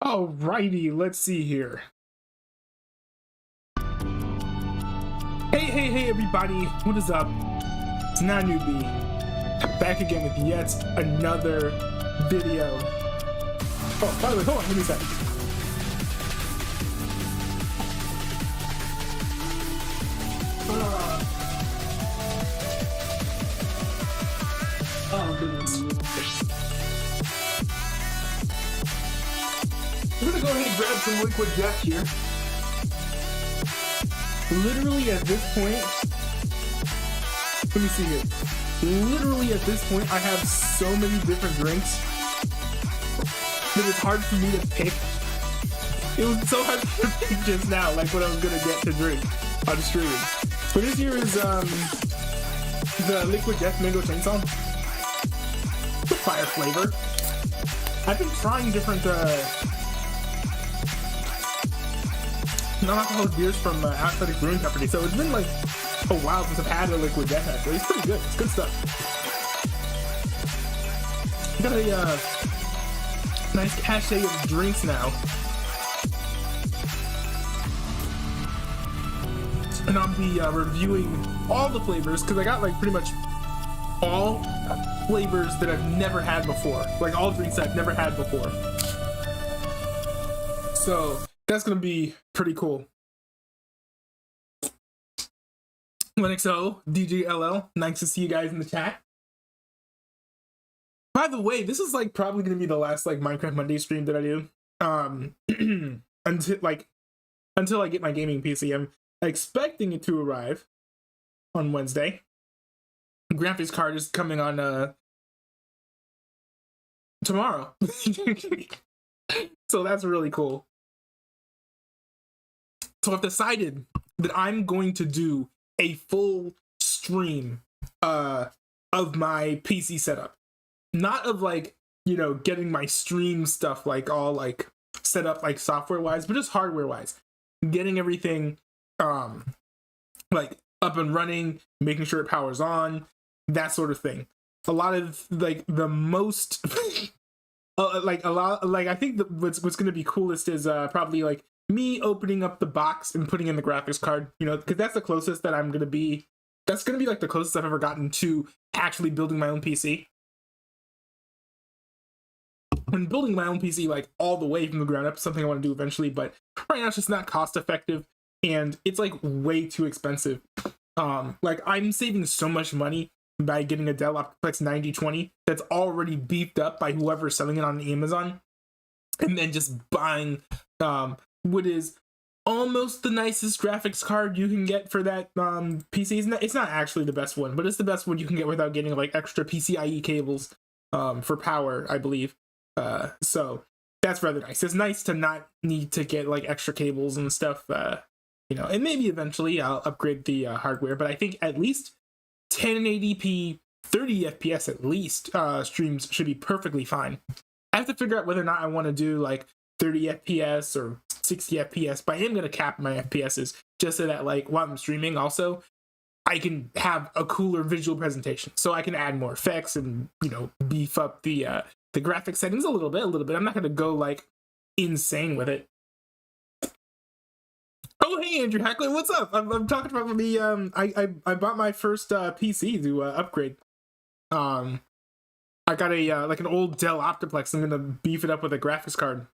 Alrighty, let's see here. Hey, everybody, what is up? It's not Newbie, back again with yet another video. Oh, by the way, hold on, give me a second. Oh, goodness. We're gonna go ahead and grab some Liquid Death here. Literally at this point, let me see here. Literally at this point, I have so many different drinks that it's hard for me to pick. It was so hard to pick just now, like what I was gonna get to drink on stream. But this here is the Liquid Death Mango Chainsaw. The fire flavor. I've been trying different non-alcoholic beers from Athletic Brewing Company, so it's been like a while since I've had a Liquid Death. Actually, it's pretty good. It's good stuff. Got a nice cachet of drinks now, and I'll be reviewing all the flavors because I got like pretty much all flavors that I've never had before, like all drinks I've never had before. So that's gonna be pretty cool. LinuxO, DJLL, nice to see you guys in the chat. By the way, this is like probably gonna be the last like Minecraft Monday stream that I do. Until I get my gaming PC. I'm expecting it to arrive on Wednesday. Graphics card is coming on tomorrow. So that's really cool. So I've decided that I'm going to do a full stream of my PC setup. Not of like, you know, getting my stream stuff like all like set up like software wise, but just hardware wise. Getting everything like up and running, making sure it powers on, that sort of thing. A lot of like the most I think what's going to be coolest is probably like me opening up the box and putting in the graphics card, you know, because that's the closest that I'm going to be. That's going to be like the closest I've ever gotten to actually building my own PC. When building my own PC like all the way from the ground up is something I want to do eventually, but right now it's just not cost effective and it's like way too expensive. Like I'm saving so much money by getting a Dell Optiplex 9020 that's already beefed up by whoever's selling it on Amazon, and then just buying what is almost the nicest graphics card you can get for that PC. It's not actually the best one, but it's the best one you can get without getting like extra PCIe cables for power, I believe. So that's rather nice. It's nice to not need to get like extra cables and stuff, you know, and maybe eventually I'll upgrade the hardware, but I think at least 1080p 30 FPS at least streams should be perfectly fine. I have to figure out whether or not I want to do like 30 FPS or 60 FPS, but I am going to cap my FPSs just so that like while I'm streaming also I can have a cooler visual presentation, so I can add more effects and, you know, beef up the graphic settings a little bit. I'm not going to go like insane with it. Oh, hey, Andrew Hackler, what's up? I'm talking about the I bought my first PC to upgrade. I got a like an old Dell Optiplex. I'm gonna beef it up with a graphics card.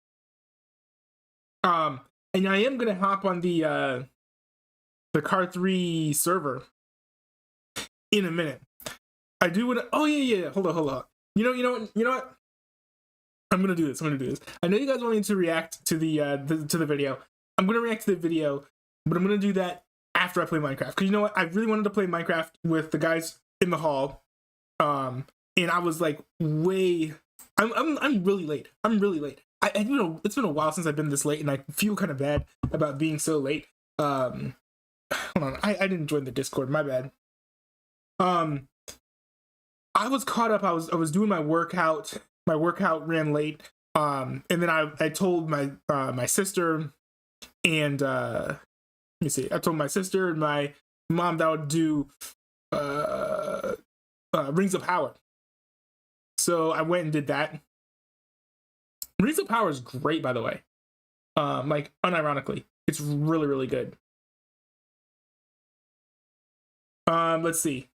And I am gonna hop on the Car 3 server in a minute. I do want to. Oh yeah. Hold on. You know what? I'm gonna do this. I know you guys wanted to react to the video. I'm gonna react to the video, but I'm gonna do that after I play Minecraft. Because you know what? I really wanted to play Minecraft with the guys in the hall. And I was like, I'm really late. You know, it's been a while since I've been this late, and I feel kind of bad about being so late. Hold on, I didn't join the Discord. My bad. I was caught up. I was doing my workout. My workout ran late. And then I told my my sister and let me see. I told my sister and my mom that I would do Rings of Power. So I went and did that. Rizzo Power is great, by the way. Like, unironically, it's really, really good. Let's see.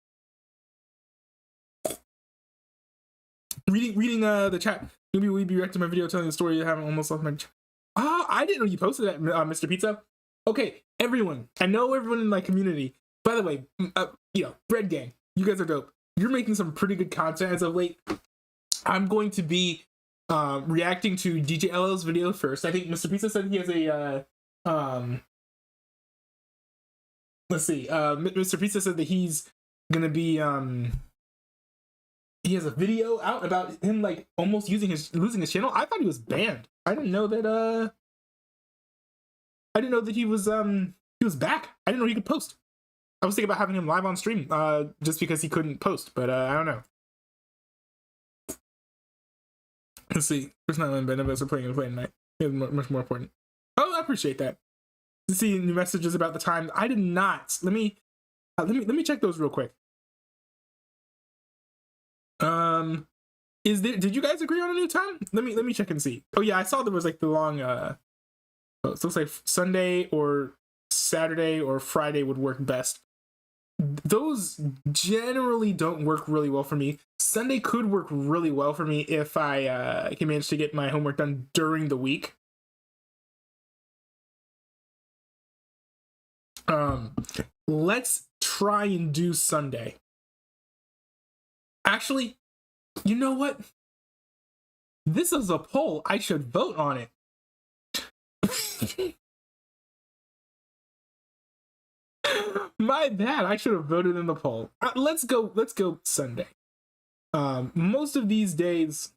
Reading the chat. Maybe we'd be reacting to my video telling the story. I haven't almost lost my. I didn't know you posted that, Mr. Pizza. Okay, everyone. I know everyone in my community. By the way, Bread Gang, you guys are dope. You're making some pretty good content as of late. I'm going to be reacting to DJ LL's video first. I think Mr. Pizza said he has a let's see. Mr. Pizza said that he's gonna be he has a video out about him like almost losing his channel. I thought he was banned. I didn't know that he was back. I didn't know he could post. I was thinking about having him live on stream just because he couldn't post, but I don't know. Let's see. There's not many of us are playing tonight. It's much more important. Oh, I appreciate that. To see new messages about the time. I did not. Let me check those real quick. Did you guys agree on a new time? Let me check and see. Oh yeah, I saw there was like the long it looks like Sunday or Saturday or Friday would work best. Those generally don't work really well for me. Sunday could work really well for me if I can manage to get my homework done during the week. Let's try and do Sunday. Actually, you know what? This is a poll. I should vote on it. My bad. I should have voted in the poll. Let's go Sunday. Most of these days,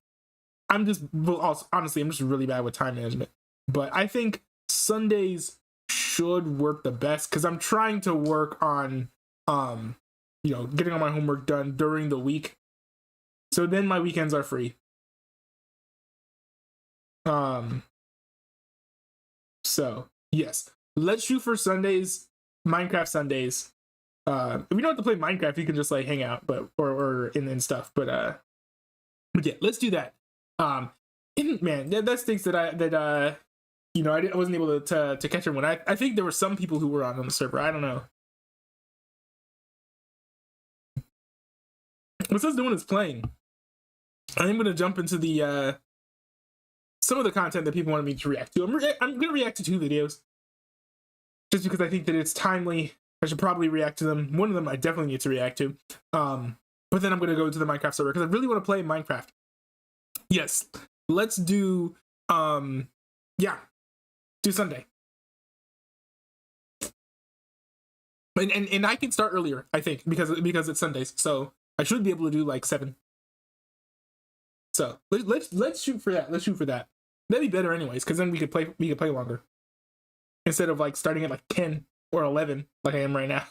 honestly, I'm just really bad with time management. But I think Sundays should work the best because I'm trying to work on, getting all my homework done during the week. So then my weekends are free. So yes, let's shoot for Sundays. Minecraft Sundays. If we don't have to play Minecraft, you can just like hang out, or in stuff. But yeah, let's do that. Man, that stinks that I wasn't able to catch everyone. I think there were some people who were on the server. I don't know. What's this doing is playing. I'm gonna jump into the some of the content that people wanted me to react to. I'm gonna react to 2 videos. Just because I think that it's timely, I should probably react to them. One of them I definitely need to react to. But then I'm going to go to the Minecraft server because I really want to play Minecraft. Yes, let's do, do Sunday. And I can start earlier, I think, because it's Sundays. So I should be able to do like 7. So let's shoot for that. Let's shoot for that. That'd be better anyways, because then we could play longer. Instead of like starting at like 10 or 11 like I am right now.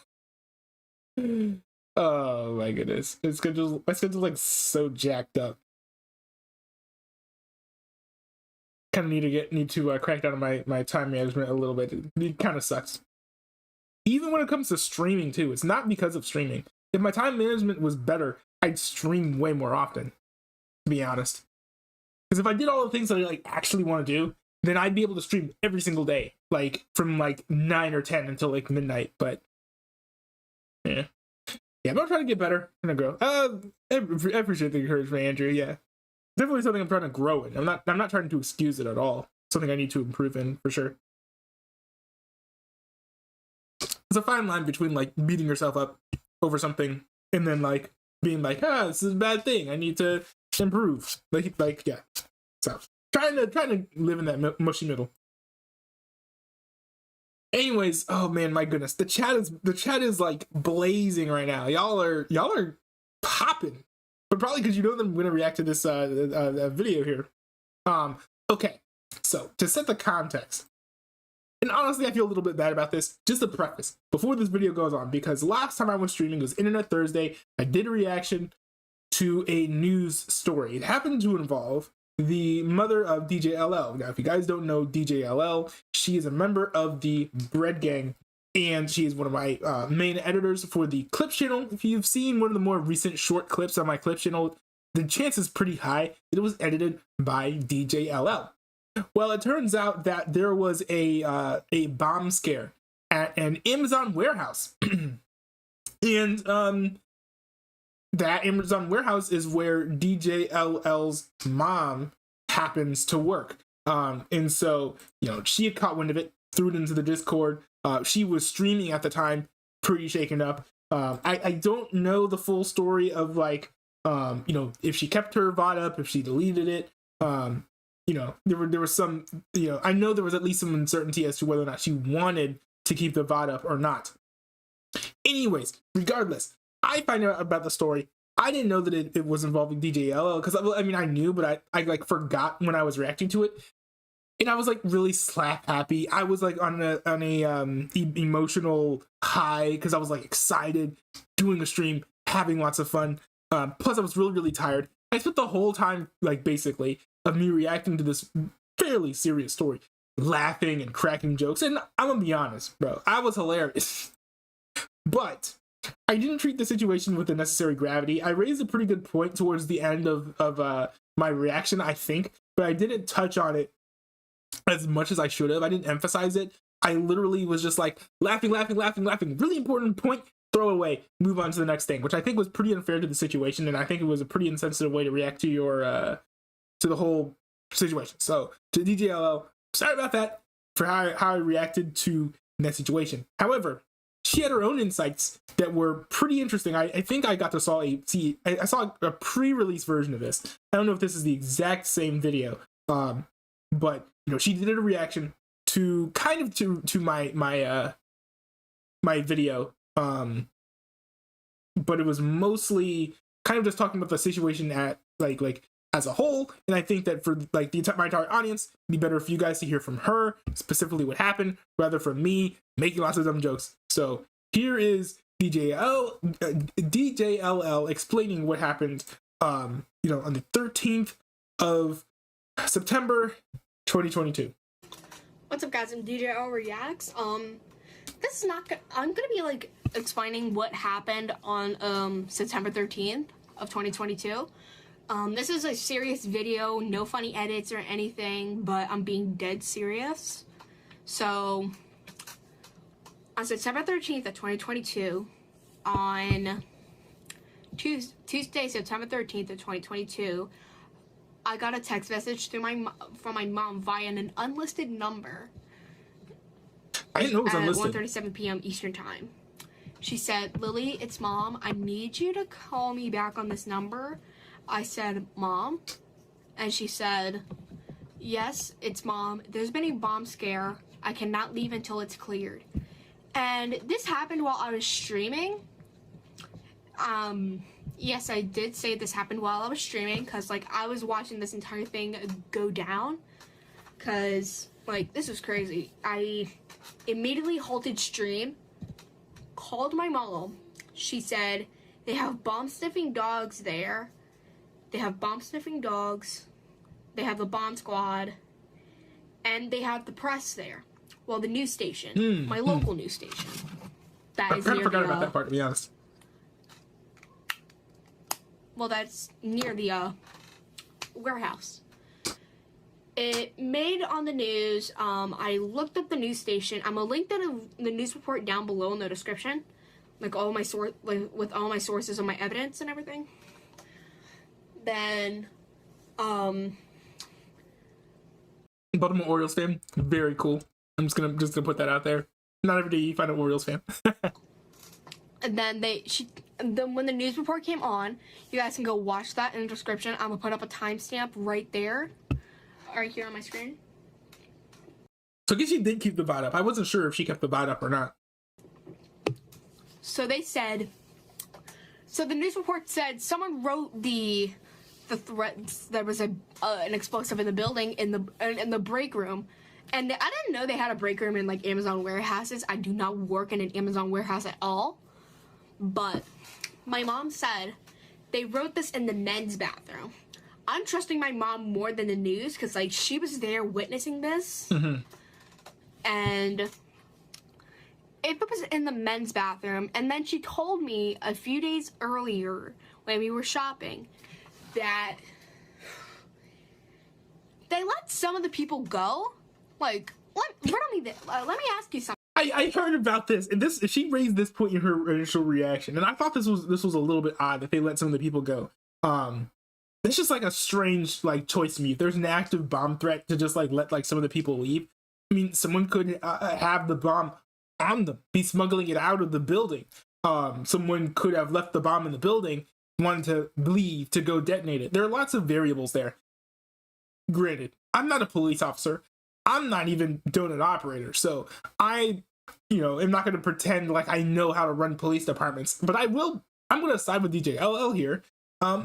Oh my goodness. My schedule's like so jacked up. Kind of need to crack down on my time management a little bit. It kind of sucks. Even when it comes to streaming too, it's not because of streaming. If my time management was better, I'd stream way more often, to be honest. Because if I did all the things that I like actually want to do, then I'd be able to stream every single day, like from like 9 or 10 until like midnight. But yeah, I'm not trying to get better. I'm gonna grow. I appreciate the encouragement, Andrew. Yeah, definitely something I'm trying to grow in. I'm not trying to excuse it at all. Something I need to improve in for sure. It's a fine line between like beating yourself up over something and then like being like, this is a bad thing. I need to improve. Like yeah. So. Trying to live in that mushy middle. Anyways, oh man, my goodness, the chat is like blazing right now. Y'all are popping, but probably because you know that I'm gonna react to this video here. Okay, so to set the context, and honestly, I feel a little bit bad about this. Just a preface before this video goes on, because last time I was streaming was Internet Thursday. I did a reaction to a news story. It happened to involve the mother of DJ LL. Now, if you guys don't know DJ LL, she is a member of the Bread Gang, and she is one of my main editors for the Clips channel. If you've seen one of the more recent short clips on my Clips channel, the chance is pretty high that it was edited by DJLL. Well, it turns out that there was a bomb scare at an Amazon warehouse. And that Amazon warehouse is where DJLL's mom happens to work. And so, she had caught wind of it, threw it into the Discord. She was streaming at the time, pretty shaken up. I don't know the full story of if she kept her VOD up, if she deleted it. There was some, I know there was at least some uncertainty as to whether or not she wanted to keep the VOD up or not. Anyways, regardless, I find out about the story. I didn't know that it was involving DJLL because I knew, but I forgot when I was reacting to it, and I was really slap happy. I was on a emotional high because I was excited, doing a stream, having lots of fun. Plus, I was really, really tired. I spent the whole time basically of me reacting to this fairly serious story, laughing and cracking jokes, and I'm gonna be honest, bro, I was hilarious. But I didn't treat the situation with the necessary gravity. I raised a pretty good point towards the end of my reaction, I think, but I didn't touch on it as much as I should have. I didn't emphasize it. I literally was just laughing. Really important point, throw it away, move on to the next thing, which I think was pretty unfair to the situation, and I think it was a pretty insensitive way to react to your to the whole situation. So to DJLL, sorry about that for how I reacted to that situation. However, she had her own insights that were pretty interesting. I think I got to I saw a pre-release version of this. I don't know if this is the exact same video, but she did a reaction to my video, but it was mostly kind of just talking about the situation at like as a whole. And I think that for my entire audience, it'd be better for you guys to hear from her specifically what happened, rather from me making lots of dumb jokes. So here is DJLL explaining what happened, on the 13th of September, 2022. What's up, guys? I'm DJL Reacts. This is not. I'm gonna be explaining what happened on September 13th of 2022. This is a serious video, no funny edits or anything, but I'm being dead serious. So, on September 13th of 2022, on Tuesday, September 13th of 2022, I got a text message from my mom via an unlisted number. I didn't know it was unlisted. At 1:37 p.m. Eastern Time. She said, "Lily, it's Mom. I need you to call me back on this number." I said, "Mom?" And she said, "Yes, it's Mom. There's been a bomb scare. I cannot leave until it's cleared." And this happened while I was streaming. Yes, I did say this happened while I was streaming, because I was watching this entire thing go down, because this was crazy. I immediately halted stream, called my mom. She said they have bomb sniffing dogs there. They have bomb sniffing dogs. They have the bomb squad, and they have the press there. Well, the news station, my local news station. That is I kind of forgot about that part, to be honest. Well, that's near the warehouse. It made on the news. I looked up the news station. I'm gonna link the news report down below in the description, with all my sources and my evidence and everything. Then, Baltimore Orioles fan, very cool. I'm just gonna put that out there. Not every day you find an Orioles fan. And then when the news report came on, you guys can go watch that in the description. I'm gonna put up a timestamp right there, right here on my screen. So I guess she did keep the VOD up. I wasn't sure if she kept the VOD up or not. So they said. So the news report said someone wrote the threats. There was an explosive in the building in the break room. And I didn't know they had a break room in Amazon warehouses. I do not work in an Amazon warehouse at all. But my mom said they wrote this in the men's bathroom. I'm trusting my mom more than the news, because she was there witnessing this. Mm-hmm. And if it was in the men's bathroom, and then she told me a few days earlier when we were shopping that they let some of the people go. Like, let me ask you something. I heard about this, and she raised this point in her initial reaction, and I thought this was a little bit odd that they let some of the people go. It's just like a strange like choice to me. If there's an active bomb threat, to just like let like some of the people leave. I mean, someone could have the bomb on them, be smuggling it out of the building. Someone could have left the bomb in the building, wanted to leave to go detonate it. There are lots of variables there. Granted, I'm not a police officer. I'm not even donut operator, so I, am not going to pretend like I know how to run police departments. But I'm going to side with DJ LL here.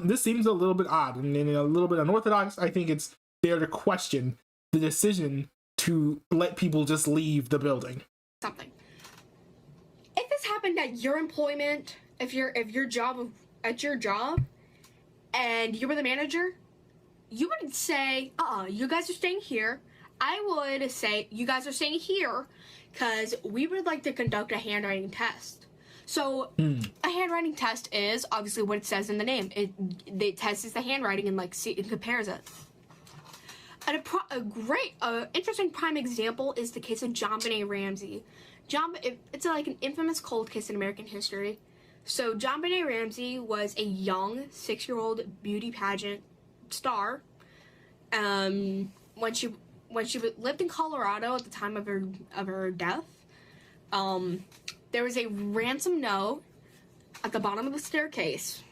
This seems a little bit odd and a little bit unorthodox. I think it's fair to question the decision to let people just leave the building. Something. If this happened at your employment, if your job at your job, and you were the manager, you would say, you guys are staying here. I would say, you guys are staying here because we would like to conduct a handwriting test. So, a handwriting test is obviously what it says in the name. It tests the handwriting and it compares it. And a great, interesting prime example is the case of JonBenet Ramsey. It's like an infamous cold case in American history. So, JonBenet Ramsey was a young 6-year-old beauty pageant star. When she lived in Colorado at the time of her death, there was a ransom note at the bottom of the staircase.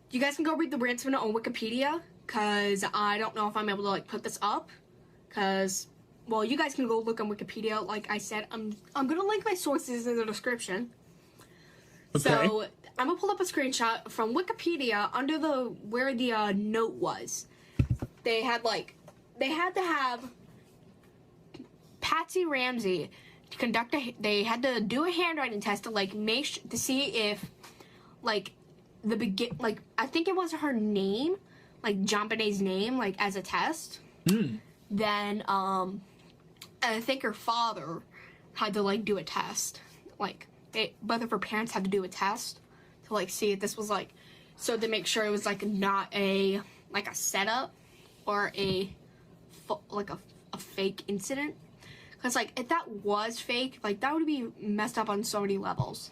You guys can go read the ransom note on Wikipedia, because I don't know if I'm able to put this up, because you guys can go look on Wikipedia. Like I said, I'm gonna link my sources in the description. Okay. So I'm gonna pull up a screenshot from Wikipedia under where the note was. They had to have Patsy Ramsey to they had to do a handwriting test to to see if I think it was her name, JonBenet's name, as a test. Then I think her father had to do a test. Both of her parents had to do a test to see if this was so to make sure it was not a setup or a fake incident. Because if that was fake, that would be messed up on so many levels.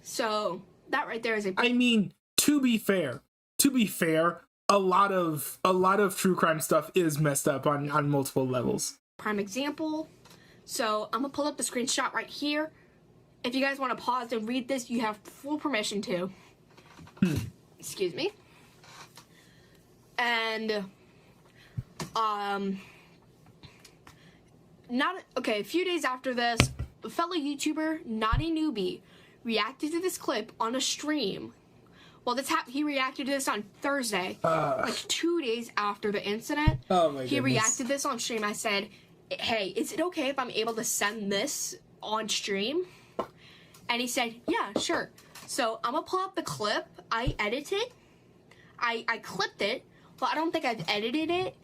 So that right there is I mean, to be fair, a lot of true crime stuff is messed up on multiple levels. Prime example. So I'm gonna pull up the screenshot right here. If you guys want to pause and read this, you have full permission to. Excuse me. And a few days after this, a fellow YouTuber, Naughty Newbie, reacted to this clip on a stream. Well, he reacted to this on Thursday, 2 days after the incident. Oh my goodness. He reacted to this on stream. I said, hey, is it okay if I'm able to send this on stream? And he said, yeah, sure. So I'm gonna pull up the clip. I edited. I clipped it. Well, I don't think I've edited it,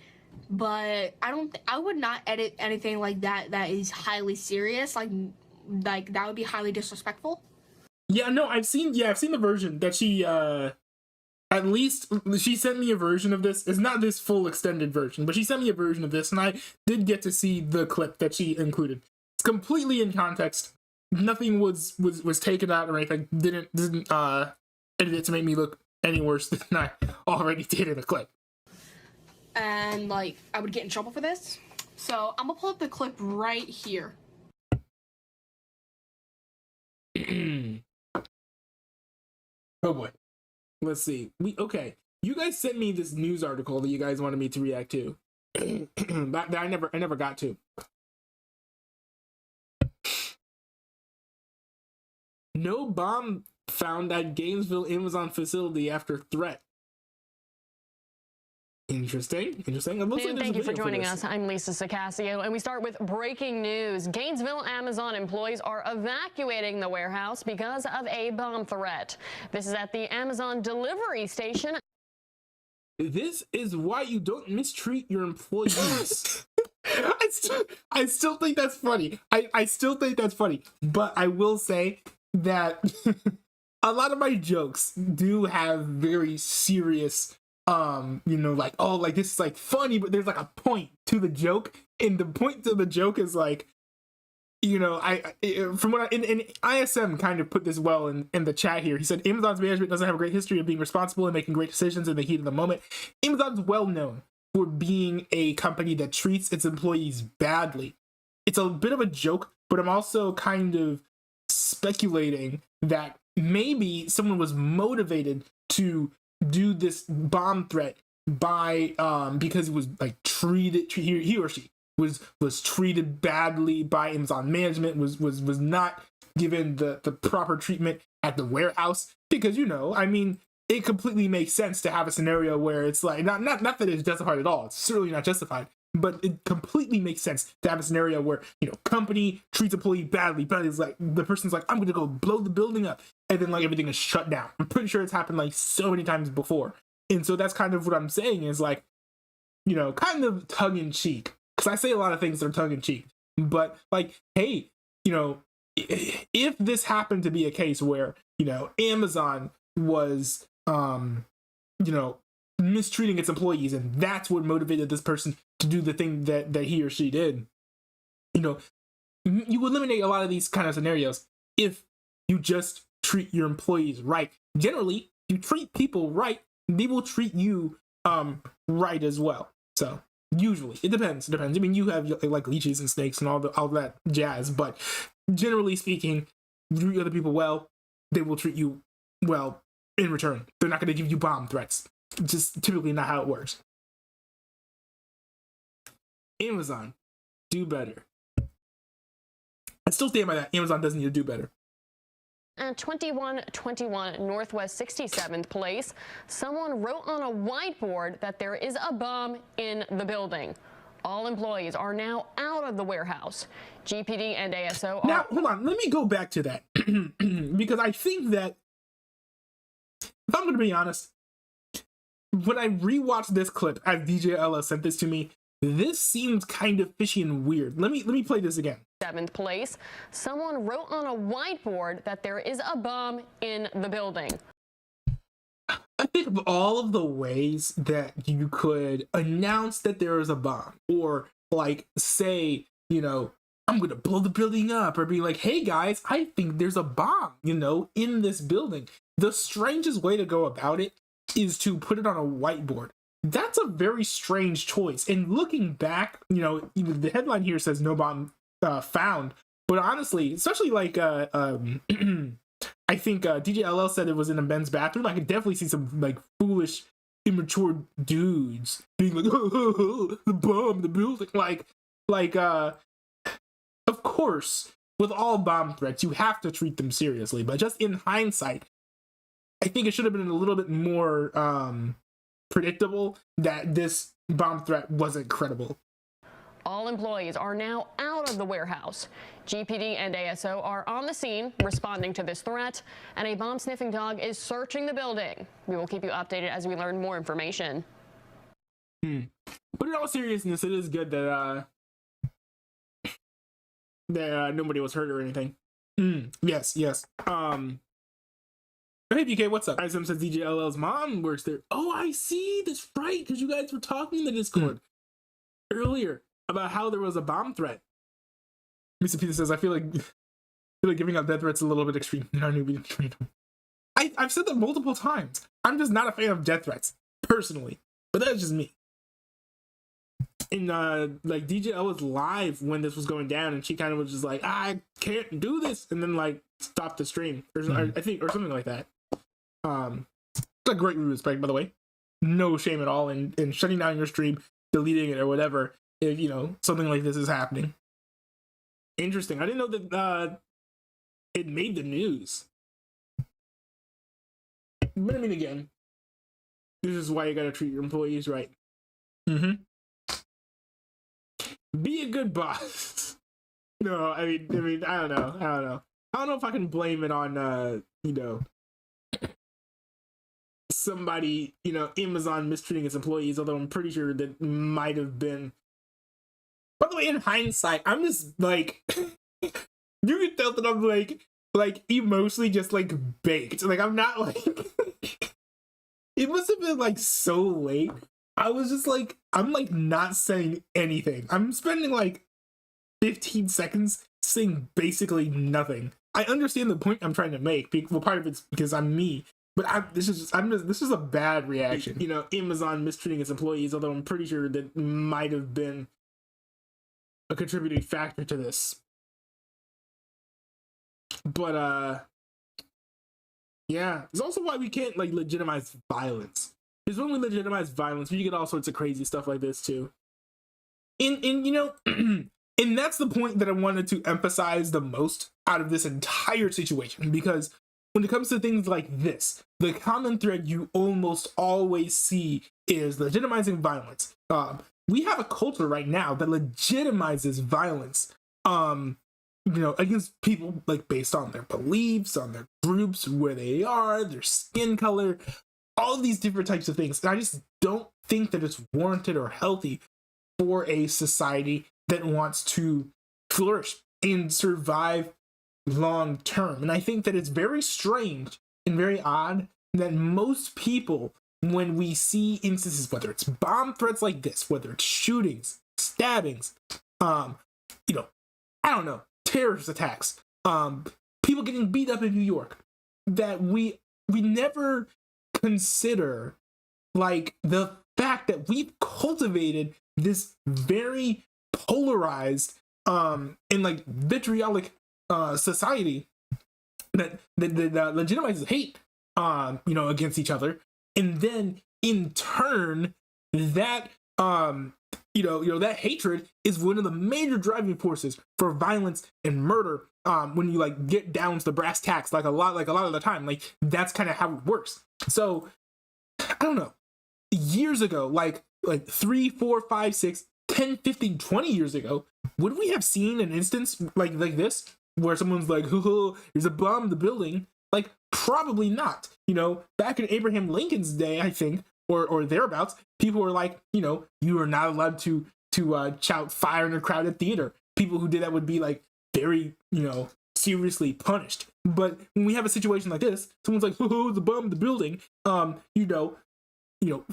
but I would not edit anything like that is highly serious. Like that would be highly disrespectful. Yeah, no, I've seen the version that she at least she sent me a version of this. It's not this full extended version, but she sent me a version of this, and I did get to see the clip that she included. It's completely in context. Nothing was taken out or anything. Didn't edit it to make me look any worse than I already did in the clip. And I would get in trouble for this. So I'm gonna pull up the clip right here. Oh boy. Let's see. You guys sent me this news article that you guys wanted me to react to. that I never got to. No bomb found at Gainesville Amazon facility after threat. Interesting. Thank you for joining us. I'm Lisa Sacasio, and we start with breaking news. Gainesville Amazon employees are evacuating the warehouse because of a bomb threat. This is at the Amazon delivery station. This is why you don't mistreat your employees. I still think that's funny. I still think that's funny. But I will say that a lot of my jokes do have very serious, like, oh, like this is like funny, but there's like a point to the joke, and the point to the joke is like, from what and ISM kind of put this well in the chat here. He said Amazon's management doesn't have a great history of being responsible and making great decisions in the heat of the moment. Amazon's well known for being a company that treats its employees badly. It's a bit of a joke, but I'm also kind of speculating that maybe someone was motivated to do this bomb threat by because he was like he or she was treated badly by Amazon management, was not given the proper treatment at the warehouse, because it completely makes sense to have a scenario where it's like not that it's justified at all, it's certainly not justified, but it completely makes sense to have a scenario where company treats employee badly, but it's like the person's like, I'm gonna go blow the building up, and then like everything is shut down. I'm pretty sure it's happened like so many times before, and so that's kind of what I'm saying is like, kind of tongue-in-cheek, because I say a lot of things that are tongue-in-cheek, but like, hey, if this happened to be a case where Amazon was mistreating its employees, and that's what motivated this person to do the thing that he or she did, you eliminate a lot of these kind of scenarios if you just treat your employees right. Generally, you treat people right, they will treat you right as well. So usually it depends. I mean, you have like leeches and snakes and all that jazz, but generally speaking, you treat other people well, they will treat you well in return. They're not going to give you bomb threats. Just typically not how it works. Amazon, do better. I still stand by that. Amazon doesn't need to do better. At 2121 Northwest 67th Place, someone wrote on a whiteboard that there is a bomb in the building. All employees are now out of the warehouse. GPD and ASO are... Now, hold on. Let me go back to that. Because I think that, if I'm going to be honest, when I rewatched this clip, as DJ Ella sent this to me, this seems kind of fishy and weird. Let me play this again. 7th Place, someone wrote on a whiteboard that there is a bomb in the building. I think of all of the ways that you could announce that there is a bomb, or like say, I'm gonna blow the building up, or be like, hey guys, I think there's a bomb, in this building. The strangest way to go about it is to put it on a whiteboard. That's a very strange choice. And looking back, the headline here says no bomb found, but honestly, especially like I think DJ LL said it was in a men's bathroom. I could definitely see some like foolish, immature dudes being like, oh, the bomb, the building. Of course, with all bomb threats, you have to treat them seriously. But just in hindsight, I think it should have been a little bit more predictable that this bomb threat wasn't credible. All employees are now out of the warehouse. GPD and ASO are on the scene responding to this threat, and a bomb-sniffing dog is searching the building. We will keep you updated as we learn more information. But in all seriousness, it is good that nobody was hurt or anything. Yes. Hey BK, what's up? ISM says DJ LL's mom works there. Oh, I see. That's right, because you guys were talking in the Discord earlier about how there was a bomb threat. Mr. Peter says, I feel like giving out death threats a little bit extreme. I've said that multiple times. I'm just not a fan of death threats, personally. But that's just me. And like DJL was live when this was going down, and she kind of was just like, I can't do this, and then like stopped the stream, or I think, or something like that. It's a great respect, by the way. No shame at all in shutting down your stream, deleting it, or whatever, if something like this is happening. Interesting. I didn't know that it made the news. But I mean, again, this is why you gotta treat your employees right. Be a good boss. No, I mean, I don't know. I don't know if I can blame it on somebody, Amazon mistreating its employees, although I'm pretty sure that might have been. By the way, in hindsight, I'm just like, you can tell that I'm like, like emotionally just like baked. Like I'm not like it must have been like so late. I was just like, I'm like not saying anything. I'm spending like 15 seconds saying basically nothing. I understand the point I'm trying to make. Well, part of it's because I'm me, but this is a bad reaction. You know, Amazon mistreating its employees, although I'm pretty sure that might have been a contributing factor to this. But yeah, it's also why we can't like legitimize violence. Because when we legitimize violence, you get all sorts of crazy stuff like this too. And you know, and that's the point that I wanted to emphasize the most out of this entire situation, because when it comes to things like this, the common thread you almost always see is legitimizing violence. We have a culture right now that legitimizes violence, you know, against people like based on their beliefs, on their groups, where they are, their skin color, all of these different types of things. And I just don't think that it's warranted or healthy for a society that wants to flourish and survive long term. And I think that it's very strange and very odd that most people, when we see instances, whether it's bomb threats like this, whether it's shootings, stabbings, you know, I don't know, terrorist attacks, people getting beat up in New York, that we never consider like the fact that we've cultivated this very polarized and like vitriolic society that legitimizes hate you know, against each other, and then in turn that you know that hatred is one of the major driving forces for violence and murder, when you like get down to the brass tacks, like a lot of the time, like that's kind of how it works. So I don't know, years ago, like 3, 4, 5, 6, 10, 15, 20 years ago, would we have seen an instance like this where someone's like, "Hoo, there's a bomb in the building"? Like, probably not. You know, back in Abraham Lincoln's day, I think, or thereabouts, people were like, you know, you are not allowed to shout fire in a crowded theater. People who did that would be like very, you know, seriously punished. But when we have a situation like this, someone's like, "Oh, the bomb in the building," you know,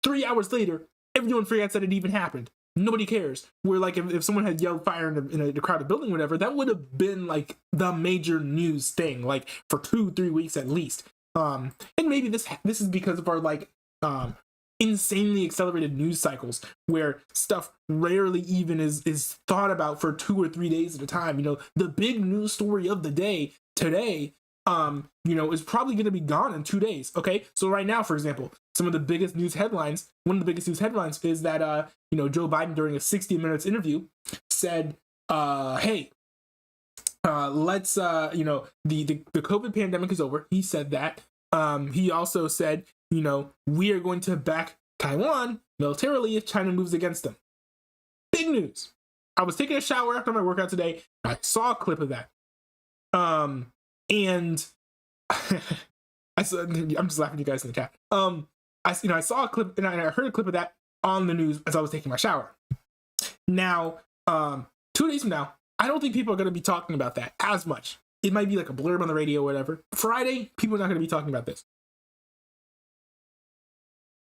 3 hours later, everyone forgets that it even happened. Nobody cares. Where like if someone had yelled fire in a crowded building, or whatever, that would have been like the major news thing, like for 2-3 weeks at least. And maybe this is because of our like insanely accelerated news cycles, where stuff rarely even is thought about for 2 or 3 days at a time. You know, the big news story of the day today, you know, is probably going to be gone in 2 days. Okay, so right now, for example, some of the biggest news headlines. One of the biggest news headlines is that you know, Joe Biden during a 60 Minutes interview said, "Hey, let's you know, the COVID pandemic is over." He said that. He also said, you know, we are going to back Taiwan militarily if China moves against them. Big news. I was taking a shower after my workout today. I saw a clip of that. And I'm just laughing at you guys in the chat. I saw a clip and I heard a clip of that on the news as I was taking my shower. Now, 2 days from now, I don't think people are going to be talking about that as much. It might be like a blurb on the radio or whatever. Friday, people are not going to be talking about this.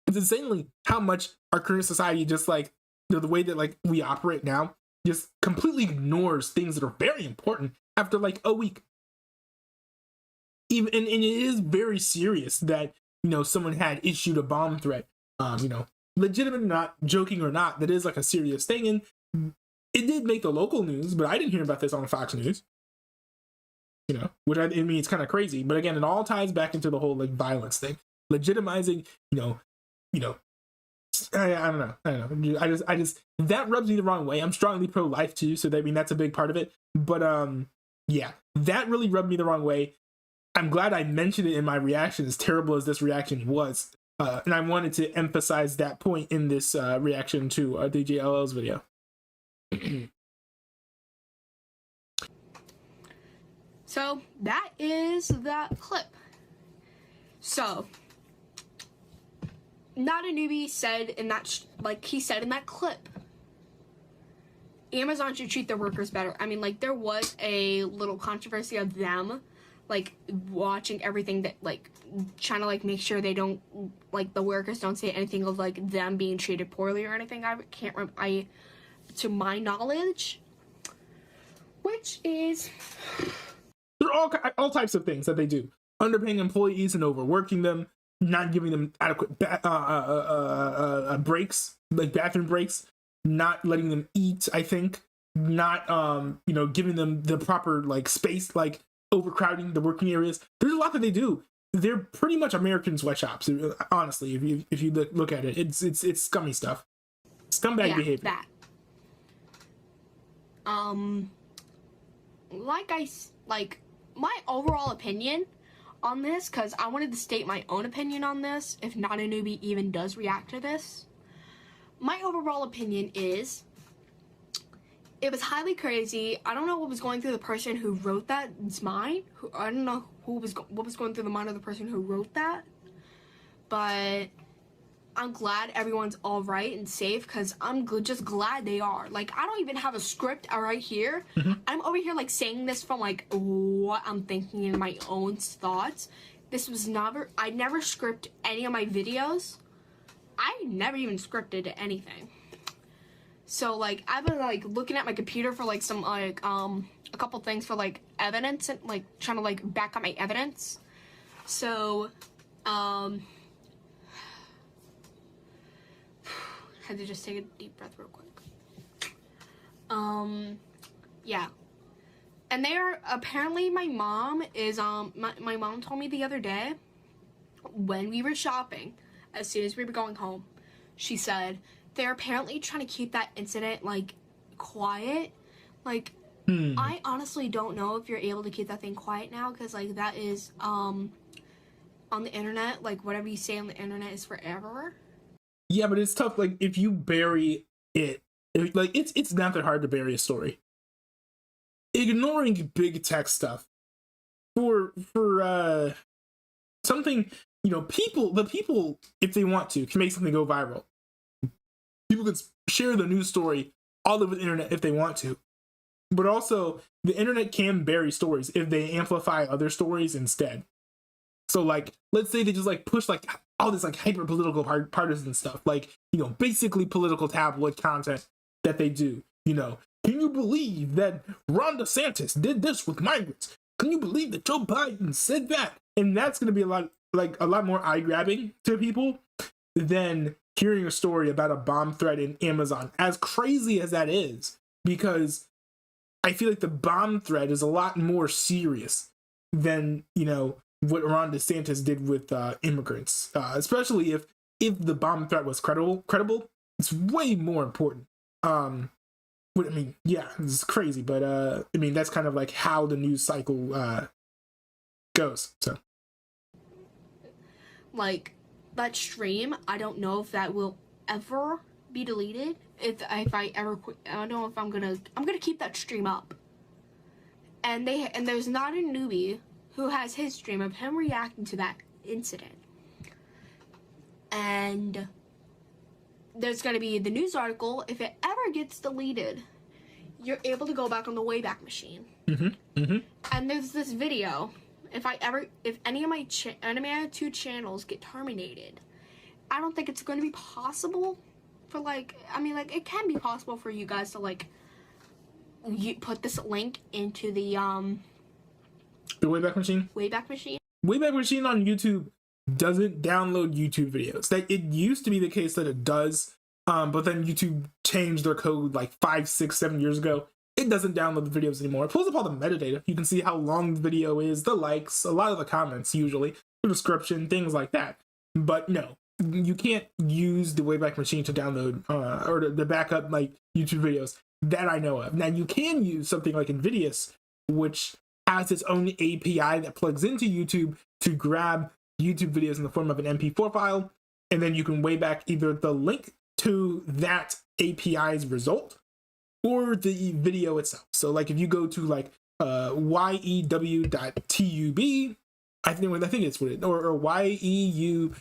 It's insanely how much our current society, just like, you know, the way that like we operate now, just completely ignores things that are very important after like a week. Even and it is very serious that, you know, someone had issued a bomb threat. You know, legitimate or not, joking or not, that is like a serious thing. And it did make the local news, but I didn't hear about this on Fox News. You know, which I mean, it's kind of crazy. But again, it all ties back into the whole like violence thing, legitimizing. You know, I don't know. I just that rubs me the wrong way. I'm strongly pro-life too, so I mean that's a big part of it. But yeah, that really rubbed me the wrong way. I'm glad I mentioned it in my reaction, as terrible as this reaction was. And I wanted to emphasize that point in this reaction to DJLL's video. So that is that clip. So, Not a Newbie said in that, he said in that clip, Amazon should treat their workers better. I mean, like, there was a little controversy of them like watching everything that like trying to like make sure they don't like the workers don't say anything of like them being treated poorly or anything. I can't remember, to my knowledge, which is there are all types of things that they do: underpaying employees and overworking them, not giving them adequate breaks, like bathroom breaks, not letting them eat. I think not giving them the proper like space, like overcrowding the working areas. There's a lot that they do. They're pretty much American sweatshops, honestly. If you look at it, it's scummy stuff, scumbag behavior. That. My overall opinion on this, because I wanted to state my own opinion on this, if Not a Newbie even does react to this. My overall opinion is, it was highly crazy. I don't know what was going through the person who wrote that. It's mine. I don't know what was going through the mind of the person who wrote that. But I'm glad everyone's all right and safe, because I'm just glad they are. Like, I don't even have a script right here. I'm over here, like, saying this from, like, what I'm thinking in my own thoughts. I never script any of my videos. I never even scripted anything. So, like, I've been, like, looking at my computer for, like, some, like, a couple things for, like, evidence and, like, trying to, like, back up my evidence. So, had to just take a deep breath real quick. Yeah. And they are, apparently my mom is, my mom told me the other day, when we were shopping, as soon as we were going home, she said, they're apparently trying to keep that incident, like, quiet. Like, I honestly don't know if you're able to keep that thing quiet now, because, like, that is, on the internet, like, whatever you say on the internet is forever. Yeah, but it's tough. Like, if you bury it, like, it's not that hard to bury a story. Ignoring big tech stuff for something, the people, if they want to, can make something go viral. People can share the news story all over the internet if they want to. But also, the internet can bury stories if they amplify other stories instead. So, like, let's say they just, like, push, like, all this, like, hyper-political partisan stuff. Like, basically political tabloid content that they do. Can you believe that Ron DeSantis did this with migrants? Can you believe that Joe Biden said that? And that's going to be a lot more eye-grabbing to people than hearing a story about a bomb threat in Amazon, as crazy as that is, because I feel like the bomb threat is a lot more serious than, what Ron DeSantis did with immigrants, especially if the bomb threat was credible. It's way more important. It's crazy, but that's kind of like how the news cycle goes. So, like, that stream, I don't know if that will ever be deleted. If I ever quit, I don't know if I'm gonna keep that stream up. And there's Not a Newbie who has his stream of him reacting to that incident. And there's going to be the news article. If it ever gets deleted, you're able to go back on the Wayback Machine. And there's this video. If any of my two channels get terminated, I don't think it's going to be possible for, it can be possible for you guys to, like, you put this link into the Wayback Machine? Wayback Machine? Wayback Machine on YouTube doesn't download YouTube videos. It used to be the case that it does, but then YouTube changed their code like 5, 6, 7 years ago. It doesn't download the videos anymore. It pulls up all the metadata. You can see how long the video is, the likes, a lot of the comments usually, the description, things like that. But no, you can't use the Wayback Machine to download or to back up like YouTube videos that I know of. Now you can use something like Invidious, which has its own API that plugs into YouTube to grab YouTube videos in the form of an MP4 file, and then you can Wayback either the link to that API's result or the video itself. So, like, if you go to like yew.tub, I think it's what it, or yeutu.be.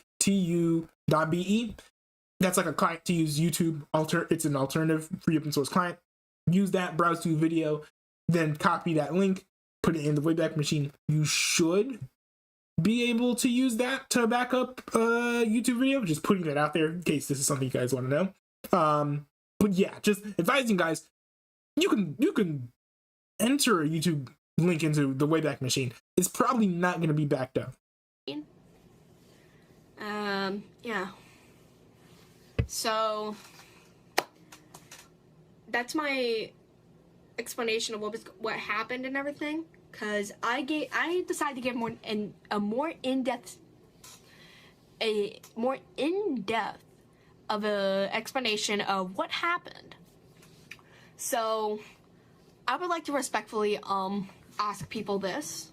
That's like a client to use YouTube. It's an alternative free open source client. Use that, browse to video, then copy that link, put it in the Wayback Machine, you should be able to use that to back up a YouTube video. Just putting that out there in case this is something you guys want to know. But yeah, just advising guys, you can enter a YouTube link into the Wayback Machine. It's probably not going to be backed up. Yeah. So that's my explanation of what happened and everything. Cause I decided to give a more in-depth of a explanation of what happened. So I would like to respectfully ask people this.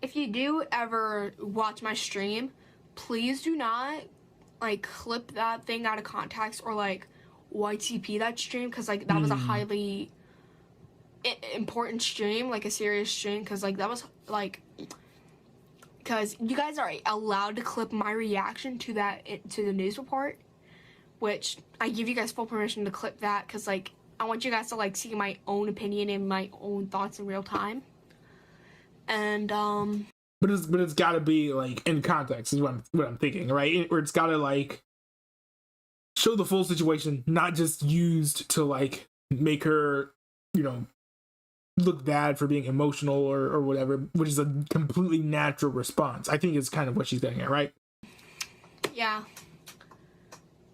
If you do ever watch my stream, please do not like clip that thing out of context or like YTP that stream, because like that was a highly important stream, like a serious stream, because like that was like, because you guys are allowed to clip my reaction to the news report, which I give you guys full permission to clip that, because like I want you guys to like see my own opinion and my own thoughts in real time. And but it's got to be like in context is what I'm thinking, right? Or it's got to like show the full situation, not just used to like make her, you know, look bad for being emotional or whatever, which is a completely natural response. I think is kind of what she's getting at, right? Yeah.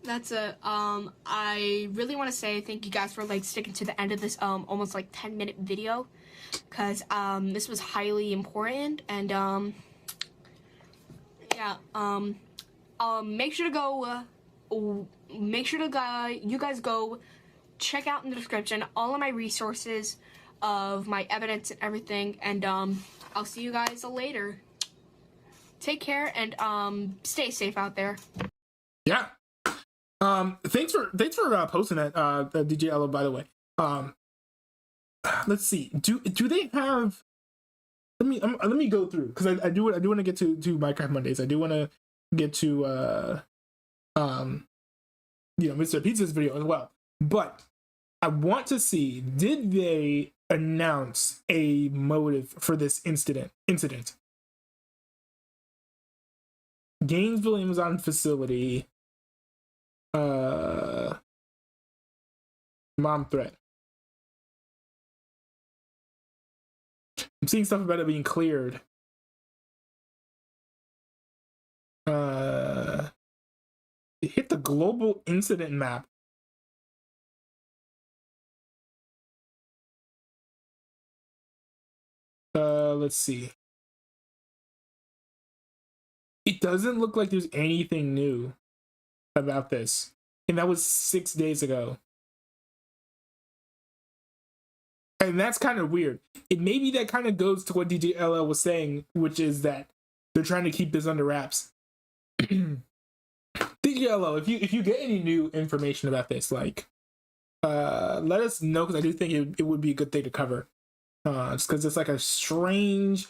That's I really want to say thank you guys for like sticking to the end of this almost like 10-minute video, because this was highly important. And yeah, make sure to you guys go check out in the description all of my resources of my evidence and everything, and I'll see you guys later. Take care and stay safe out there. Yeah. Thanks for posting that, DJ Ella, by the way. Let's see. Do they have? Let me go through, because I do want to get to Minecraft Mondays. I do want to get to Mr. Pizza's video as well. But I want to see, did they announce a motive for this incident? Gainesville Amazon facility. Mom threat. I'm seeing stuff about it being cleared. It hit the global incident map. Let's see. It doesn't look like there's anything new about this, and that was 6 days ago. And that's kind of weird. It maybe that kind of goes to what DJ LL was saying, which is that they're trying to keep this under wraps. DJ LL, if you get any new information about this, like let us know, because I do think it would be a good thing to cover. Just because it's like a strange,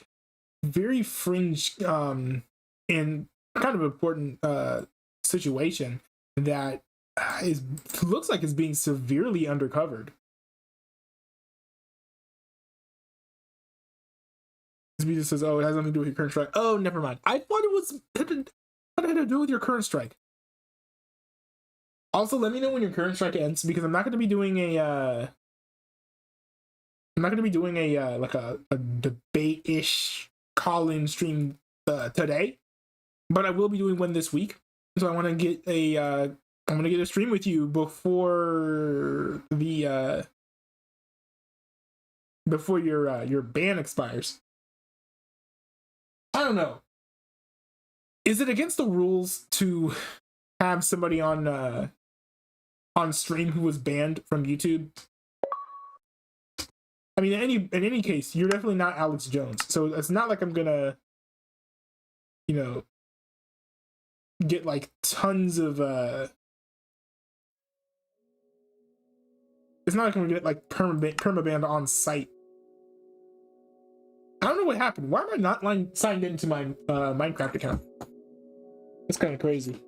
very fringe and kind of important situation that looks like it's being severely undercovered. This says, "Oh, it has nothing to do with your current strike." Oh, never mind. I thought it had to do with your current strike. Also, let me know when your current strike ends, because I'm not going to be doing a like a debate-ish call-in stream today, but I will be doing one this week. So I want to get a stream with you before the before your ban expires. I don't know. Is it against the rules to have somebody on stream who was banned from YouTube? I mean, in any case, you're definitely not Alex Jones, so it's not like I'm gonna, get like tons of. It's not like I'm gonna get like permaban on site. I don't know what happened. Why am I not signed into my Minecraft account? That's kind of crazy.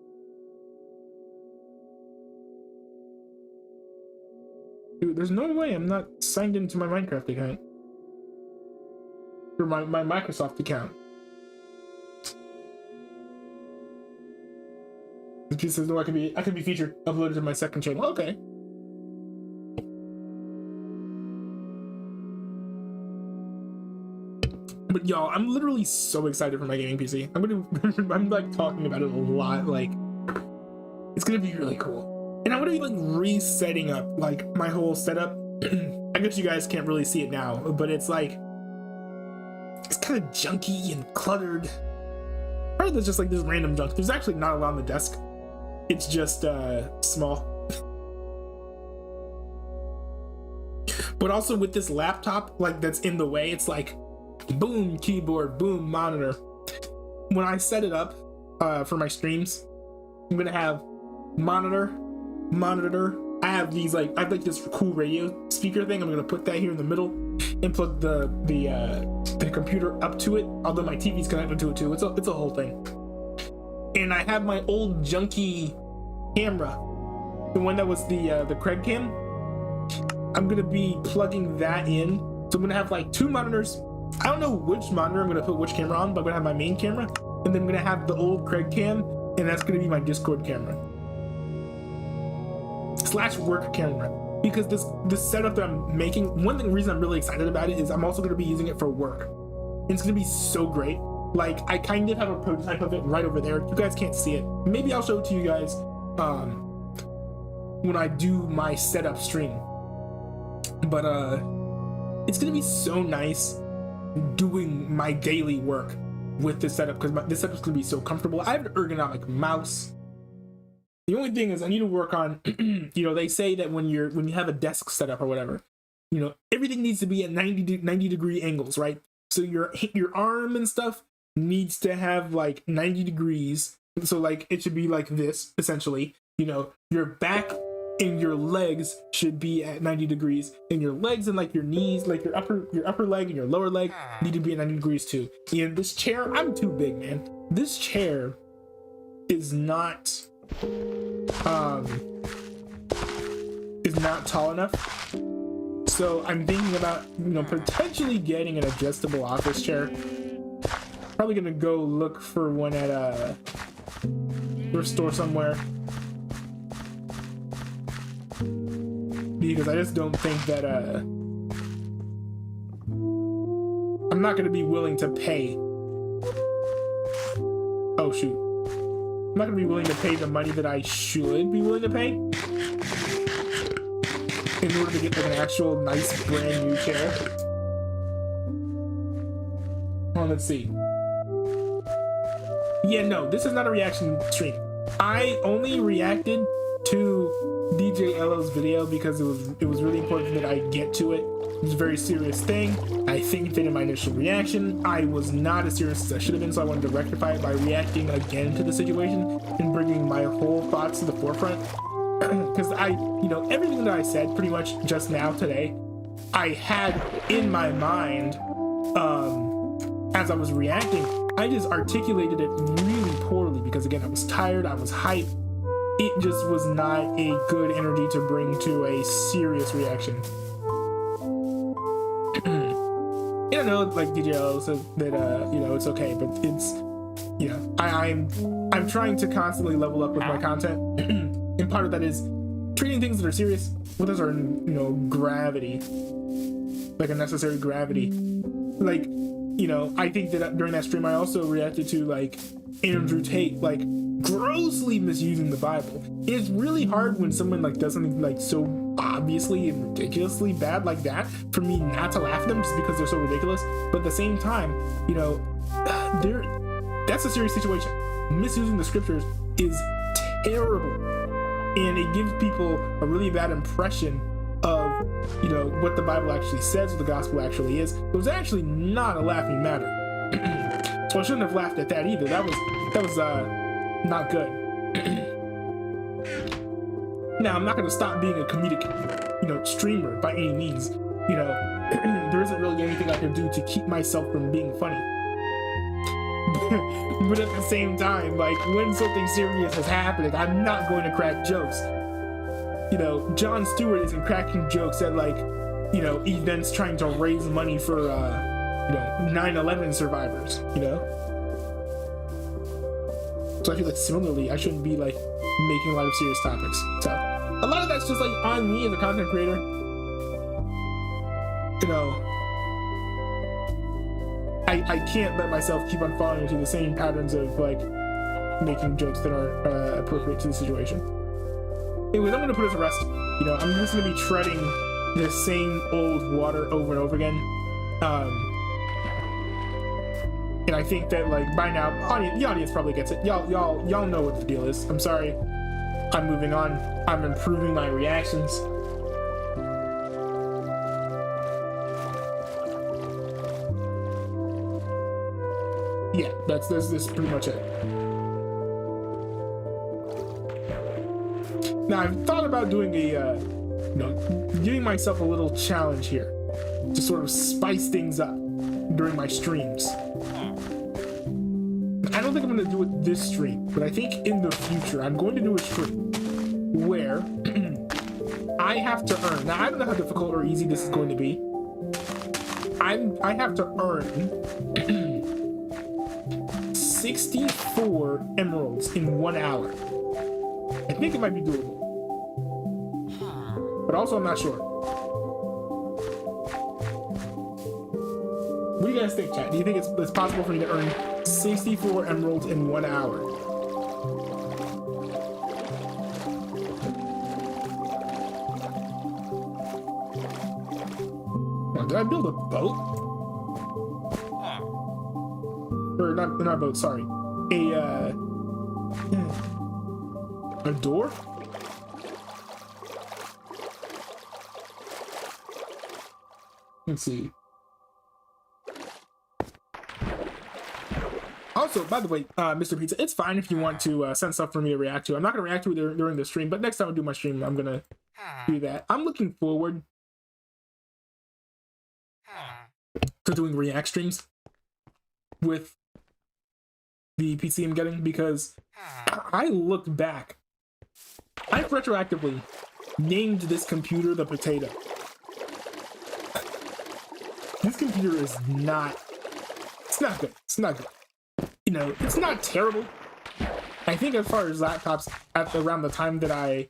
Dude, there's no way I'm not signed into my Minecraft account. for my Microsoft account. It just says no, I can be featured, uploaded to my second channel. Okay. But y'all, I'm literally so excited for my gaming PC. I'm like talking about it a lot. Like, it's gonna be really cool. And I'm gonna be like resetting up like my whole setup. I guess you guys can't really see it now, but it's like, it's kind of junky and cluttered. Or there's just like this random junk. There's actually not a lot on the desk. It's just small. But also with this laptop, like that's in the way, it's like boom keyboard, boom monitor. When I set it up for my streams, I'm gonna have monitor. I have these like, I have like this cool radio speaker thing. I'm gonna put that here in the middle and plug the computer up to it. Although my TV's connected to it too. It's a whole thing. And I have my old junky camera, the one that was the Craig cam. I'm gonna be plugging that in. So I'm gonna have like two monitors. I don't know which monitor I'm gonna put which camera on, but I'm gonna have my main camera, and then I'm gonna have the old Craig cam, and that's gonna be my Discord camera / work camera. Because this setup that I'm making, one reason I'm really excited about it is I'm also gonna be using it for work. And it's gonna be so great. Like, I kind of have a prototype of it right over there. You guys can't see it. Maybe I'll show it to you guys when I do my setup stream. But it's gonna be so nice doing my daily work with this setup, because this setup is gonna be so comfortable. I have an ergonomic mouse. The only thing is I need to work on, you know, they say that when you have a desk setup or whatever, you know, everything needs to be at 90 degree angles, right? So your arm and stuff needs to have like 90 degrees. So like it should be like this essentially. You know, your back and your legs should be at 90 degrees, and your legs and like your knees, like your upper leg and your lower leg need to be at 90 degrees too. And this chair, I'm too big, man. This chair is not tall enough. So I'm thinking about, you know, potentially getting an adjustable office chair. Probably gonna go look for one at a store somewhere, because I just don't think that I'm not gonna be willing to pay. Oh shoot. I'm not gonna be willing to pay the money that I should be willing to pay in order to get like an actual nice brand new chair. Well, let's see. Yeah, no, this is not a reaction stream. I only reacted to DJ Elo's video because it was really important that I get to it. It was a very serious thing. I think that in my initial reaction, I was not as serious as I should have been, so I wanted to rectify it by reacting again to the situation and bringing my whole thoughts to the forefront. Because you know, everything that I said pretty much just now today, I had in my mind as I was reacting. I just articulated it really poorly because, again, I was tired, I was hyped. It just was not a good energy to bring to a serious reaction. I don't know, like DJ L said that, you know, it's okay, but it's, you know, I'm trying to constantly level up with my content. And part of that is treating things that are serious with a certain, you know, gravity, like a necessary gravity. Like, you know, I think that during that stream, I also reacted to like Andrew Tate, like grossly misusing the Bible. It's really hard when someone like does something like so obviously and ridiculously bad like that for me not to laugh at them just because they're so ridiculous. But at the same time, you know, that's a serious situation. Misusing the scriptures is terrible, and it gives people a really bad impression of, you know, what the Bible actually says, what the gospel actually is. It was actually not a laughing matter. So I shouldn't have laughed at that either. That was not good. Now, I'm not going to stop being a comedic, you know, streamer by any means. You know, there isn't really anything I can do to keep myself from being funny. But at the same time, like, when something serious is happening, I'm not going to crack jokes. You know, Jon Stewart isn't cracking jokes at, like, you know, events trying to raise money for 9/11 survivors, So I feel like similarly, I shouldn't be like making a lot of serious topics. So a lot of that's just like on me as a content creator. I can't let myself keep on falling into the same patterns of like making jokes that aren't appropriate to the situation. Anyways, I'm gonna put it to rest. I'm just gonna be treading the same old water over and over again. And I think that like by now, the audience probably gets it. Y'all know what the deal is. I'm sorry. I'm moving on. I'm improving my reactions. Yeah, that's pretty much it. Now I've thought about doing giving myself a little challenge here to sort of spice things up during my streams. I don't think I'm going to do it this stream, but I think in the future I'm going to do a stream where I have to earn. Now I don't know how difficult or easy this is going to be. I have to earn 64 emeralds in 1 hour. I think it might be doable, but also I'm not sure. What do you guys think, chat? Do you think it's possible for me to earn 64 emeralds in 1 hour? Oh, did I build a boat? Or not a boat, sorry. A door? Let's see. Also, by the way, Mr. Pizza, it's fine if you want to send stuff for me to react to. I'm not going to react to it during the stream, but next time I do my stream, I'm going to do that. I'm looking forward to doing react streams with the PC I'm getting, because I looked back. I've retroactively named this computer the Potato. This computer is not... It's not good. It's not good. It's not terrible. I think as far as laptops, around the time that I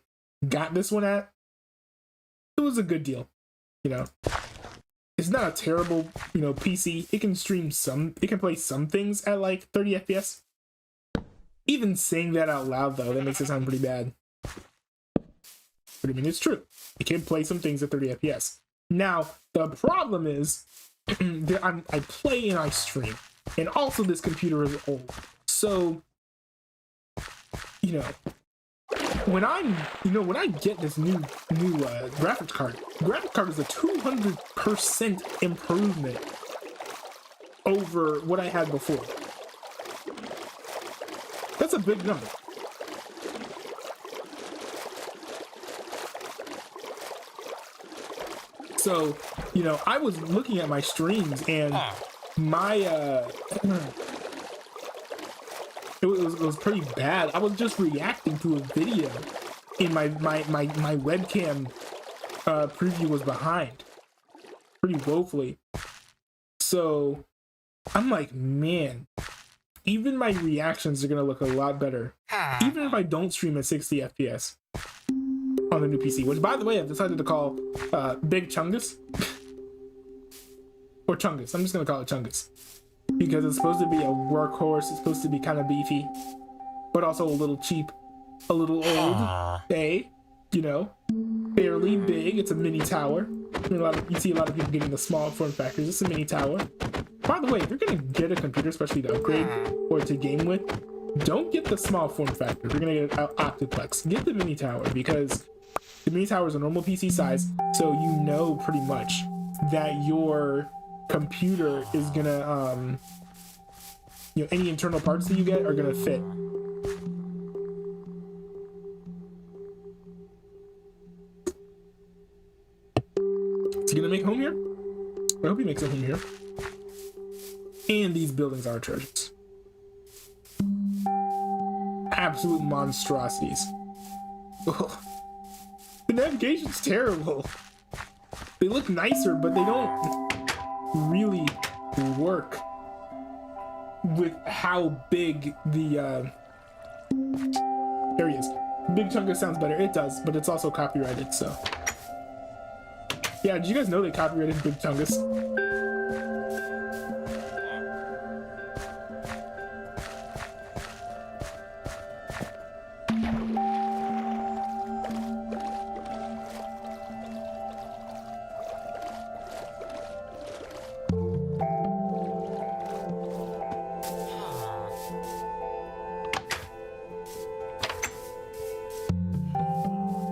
got this one at, it was a good deal. It's not a terrible, PC. It can it can play some things at like 30 FPS. Even saying that out loud, though, that makes it sound pretty bad. But I mean, it's true. It can play some things at 30 FPS. Now, the problem is that I play and I stream. And also this computer is old. So, when I get this new graphics card is a 200% improvement over what I had before. That's a big number. So, I was looking at my streams and my it was pretty bad. I was just reacting to a video and my webcam preview was behind pretty woefully. So I'm like, man, even my reactions are gonna look a lot better, even if I don't stream at 60 FPS on the new PC, which, by the way, I've decided to call Big Chungus. Or Chungus. I'm just gonna call it Chungus, because it's supposed to be a workhorse. It's supposed to be kind of beefy, but also a little cheap, a little old. Fairly big. It's a mini tower. You see a lot of people getting the small form factors. It's a mini tower. By the way, if you're gonna get a computer, especially to upgrade or to game with, don't get the small form factor. If you're gonna get an Optiplex, get the mini tower, because the mini tower is a normal PC size, so pretty much that your computer is gonna any internal parts that you get are gonna fit. Is he gonna make home here? I hope he makes a home here. And these buildings are treasures. Absolute monstrosities. Ugh. The navigation's terrible. They look nicer, but they don't really work with how big the there he is. Big Chungus sounds better. It does, but it's also copyrighted, so. Yeah, did you guys know they copyrighted Big Chungus?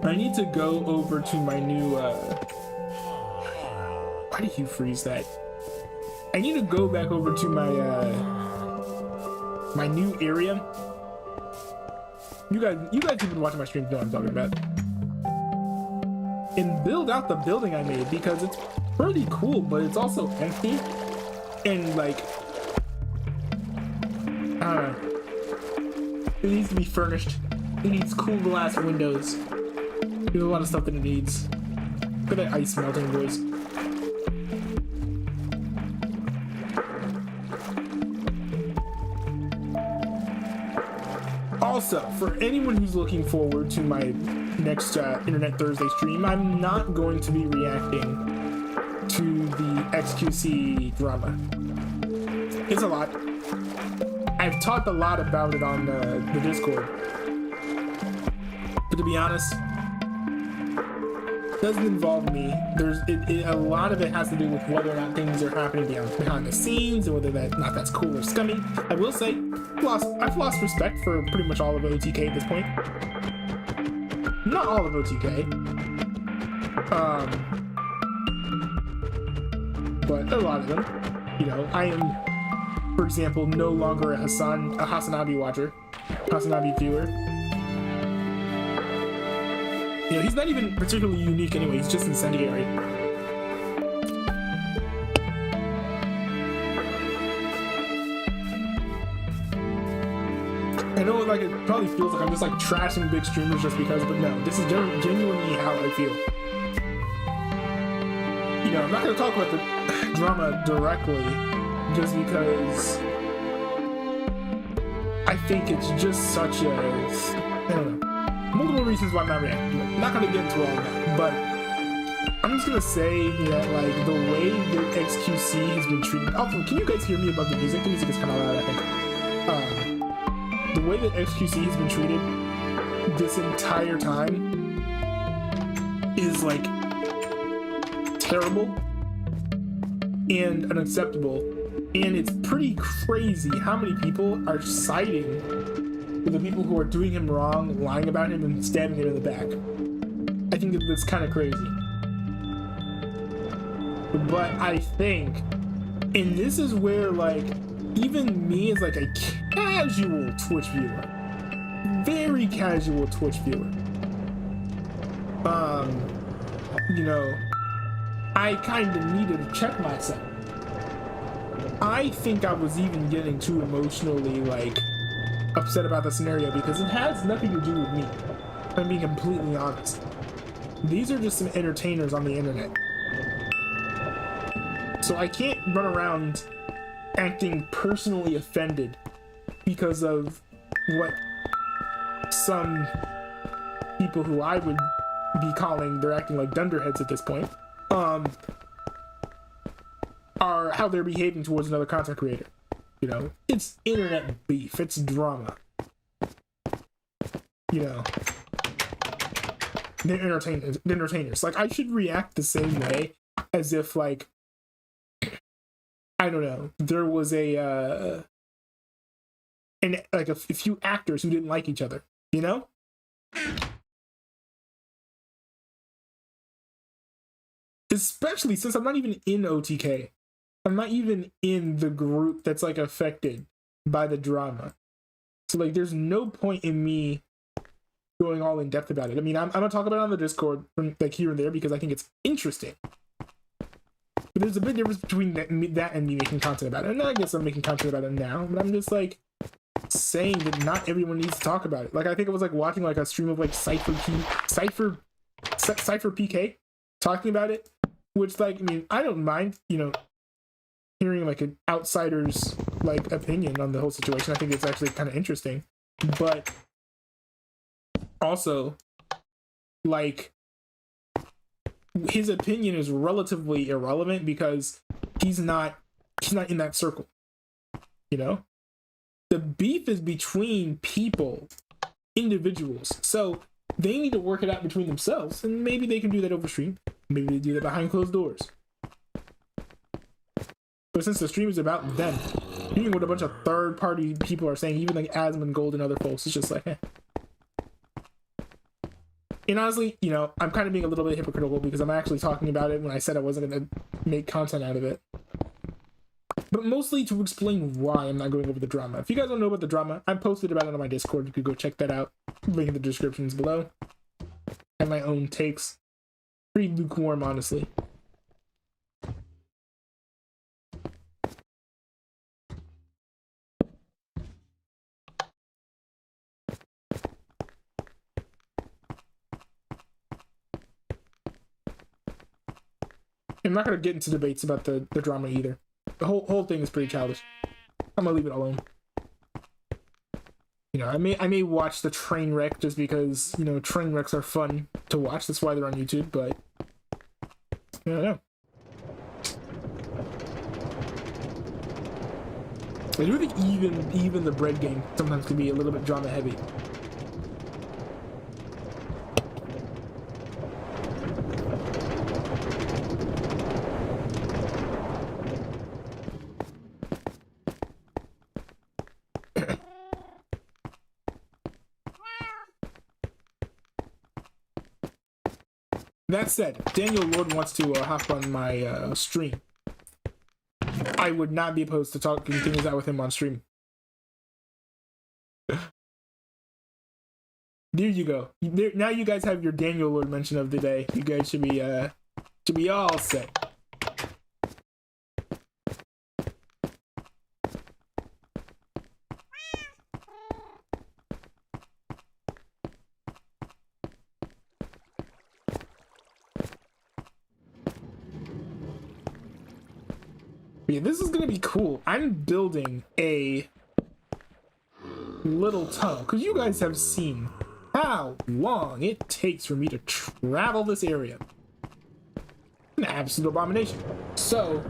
I need to go over to my new, why did you freeze that? I need to go back over to my, my new area. You guys who've been watching my streams know what I'm talking about. And build out the building I made, because it's pretty cool, but it's also empty. And, like, I don't know. It needs to be furnished. It needs cool glass windows. There's a lot of stuff that it needs. Look at that ice melting, boys. Also, for anyone who's looking forward to my next Internet Thursday stream, I'm not going to be reacting to the XQC drama. It's a lot. I've talked a lot about it on the Discord. But to be honest, doesn't involve me. A lot of it has to do with whether or not things are happening behind the scenes, and whether that's cool or scummy. I will say, I've lost respect for pretty much all of OTK at this point. Not all of OTK, but a lot of them. You know, I am, for example, no longer a Hasanabi watcher, Hasanabi viewer. You know, he's not even particularly unique anyway, he's just incendiary. I know, like, it probably feels like I'm just like trashing big streamers just because, but no, this is genuinely how I feel. You know, I'm not gonna talk about the drama directly, just because I think it's just such a, I don't know. Multiple reasons why I'm not reacting. I'm not gonna get into all of that, but I'm just gonna say that, like, the way that XQC has been treated. Also, can you guys hear me above the music? The music is kind of loud, I think. The way that XQC has been treated this entire time is, like, terrible and unacceptable, and it's pretty crazy how many people are siding with the people who are doing him wrong, lying about him, and stabbing him in the back. I think that's kind of crazy. But I think, and this is where, like, even me as, like, a casual Twitch viewer, very casual Twitch viewer, you know, I kind of needed to check myself. I think I was even getting too emotionally, like, upset about the scenario, because it has nothing to do with me. I'm being completely honest. These are just some entertainers on the internet. So I can't run around acting personally offended because of what some people who I would be calling, they're acting like dunderheads at this point, are how they're behaving towards another content creator. You know, it's internet beef, it's drama. You know, they're entertainers. Like, I should react the same way as if, like, I don't know, there was a few actors who didn't like each other, you know? Especially since I'm not even in OTK. I'm not even in the group that's, like, affected by the drama. So, like, there's no point in me going all in depth about it. I mean, I'm gonna talk about it on the Discord from, like, here and there, because I think it's interesting. But there's a big difference between that and me making content about it. And I guess I'm making content about it now, but I'm just, like, saying that not everyone needs to talk about it. Like, I think it was, like, watching, like, a stream of, like, Cypher PK talking about it, which, like, I mean, I don't mind, you know, hearing like an outsider's like opinion on the whole situation. I think it's actually kind of interesting, but also like his opinion is relatively irrelevant because he's not in that circle, you know. The beef is between people, individuals, so they need to work it out between themselves, and maybe they can do that over stream, maybe they do that behind closed doors. But since the stream is about them, hearing what a bunch of third-party people are saying, even like Asmongold and other folks, it's just like, eh. And honestly, you know, I'm kind of being a little bit hypocritical because I'm actually talking about it when I said I wasn't going to make content out of it. But mostly to explain why I'm not going over the drama. If you guys don't know about the drama, I posted about it on my Discord. You could go check that out. Link in the descriptions below. And my own takes. Pretty lukewarm, honestly. I'm not going to get into debates about the drama either. The whole thing is pretty childish. I'm going to leave it alone. You know, I may watch the train wreck just because, you know, train wrecks are fun to watch. That's why they're on YouTube, but I don't know. I do think even the bread game sometimes can be a little bit drama heavy. That said, Daniel Lord wants to hop on my stream. I would not be opposed to talking things out with him on stream. There you go. Now you guys have your Daniel Lord mention of the day. You guys should be all set. Yeah, this is gonna be cool. I'm building a little tunnel because you guys have seen how long it takes for me to travel this area. An absolute abomination. So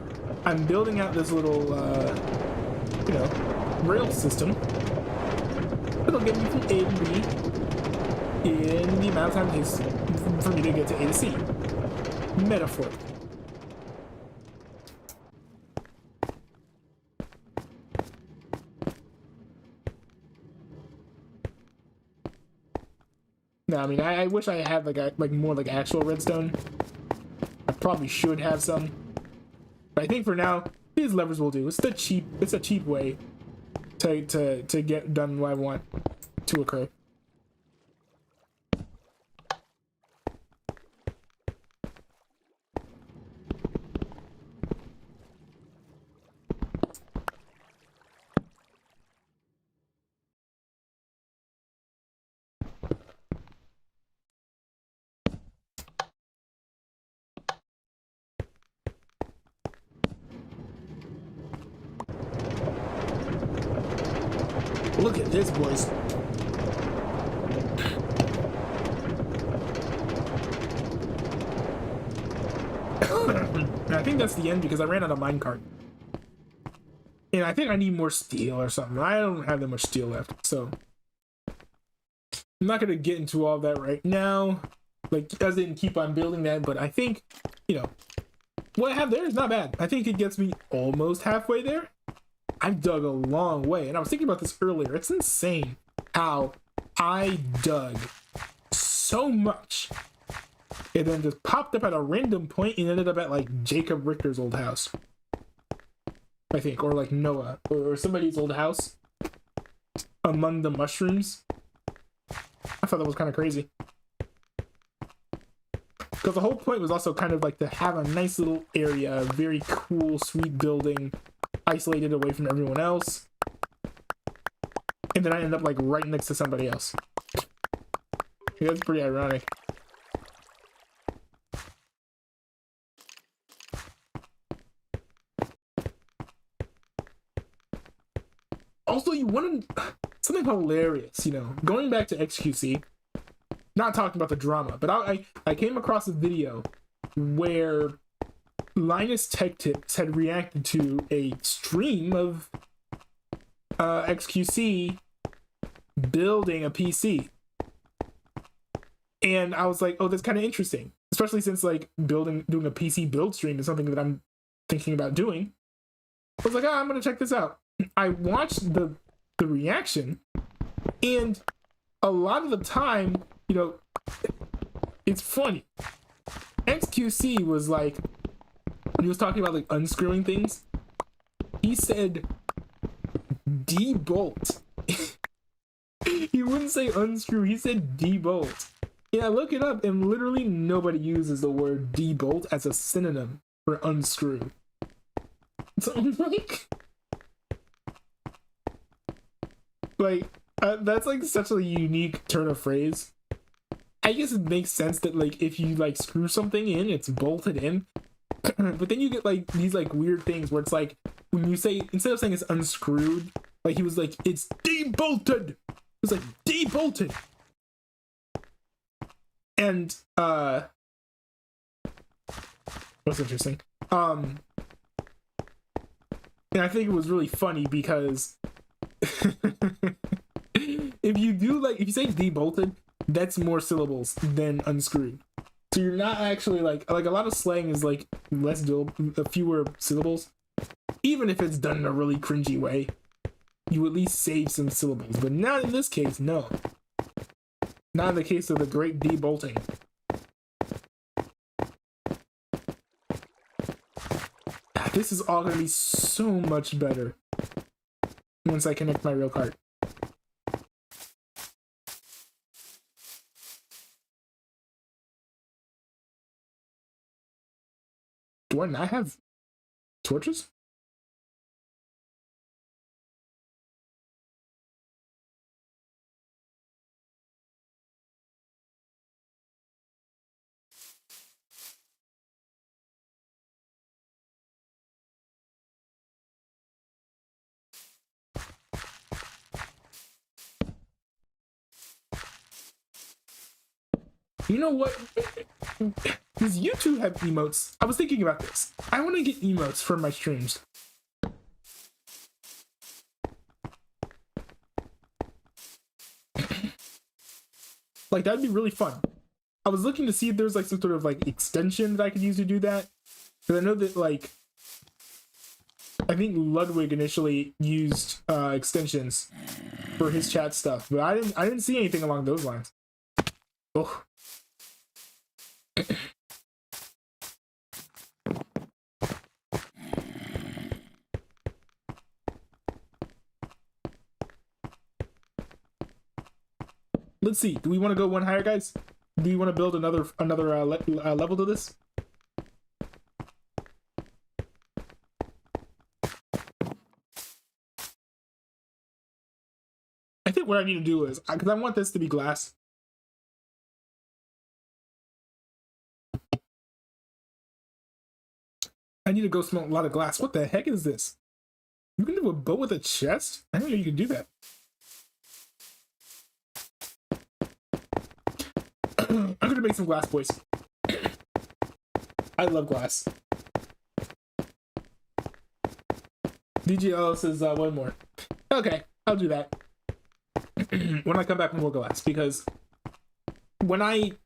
I'm building out this little you know, rail system. It'll get me from A to B in the amount of time it takes for me to get to A to C. Metaphor. No, I mean, I wish I had like more like actual redstone. I probably should have some, but I think for now these levers will do. It's a cheap way to get done what I want to occur. Look at this, boys. I think that's the end because I ran out of minecart. And I think I need more steel or something. I don't have that much steel left, so I'm not gonna get into all that right now. Like, as in keep on building that, but I think, you know, what I have there is not bad. I think it gets me almost halfway there. I've dug a long way, and I was thinking about this earlier. It's insane how I dug so much. It then just popped up at a random point and ended up at like Jacob Richter's old house, I think, or like Noah or somebody's old house among the mushrooms. I thought that was kind of crazy because the whole point was also kind of like to have a nice little area, a very cool, sweet building, isolated away from everyone else, and then I end up like right next to somebody else. Yeah, that's pretty ironic. Also, you want to something hilarious, you know, going back to XQC, not talking about the drama, but I came across a video where Linus Tech Tips had reacted to a stream of XQC building a PC. And I was like, oh, that's kind of interesting, especially since like doing a PC build stream is something that I'm thinking about doing. I was like, I'm gonna check this out. I watched the reaction, and a lot of the time, you know, it's funny. XQC was like, when he was talking about like unscrewing things, he said debolt. He wouldn't say unscrew, he said debolt. Yeah, look it up, and literally nobody uses the word debolt as a synonym for unscrew. So I'm like, that's like such a unique turn of phrase. I guess it makes sense that like if you like screw something in, it's bolted in. But then you get like these like weird things where it's like when you say, instead of saying it's unscrewed, like he was like, it's debolted. It's like debolted. And what's interesting? And I think it was really funny because if you say debolted, that's more syllables than unscrewed. So you're not actually like a lot of slang is like fewer syllables. Even if it's done in a really cringy way, you at least save some syllables. But not in this case, no. Not in the case of the great debolting. This is all gonna be so much better once I connect my real card. Do I not have torches? You know what? Does YouTube have emotes? I was thinking about this. I want to get emotes for my streams. Like, that'd be really fun. I was looking to see if there's like some sort of like extension that I could use to do that. Because I know that like, I think Ludwig initially used extensions for his chat stuff, but I didn't see anything along those lines. Oh. Let's see. Do we want to go one higher, guys? Do you want to build another level to this? I think what I need to do is, because I want this to be glass. I need to go smelt a lot of glass. What the heck is this? You can do a bow with a chest? I didn't know you could do that. I'm gonna make some glass, boys. I love glass. DGL says one more. Okay, I'll do that. When I come back with more glass, because when I'm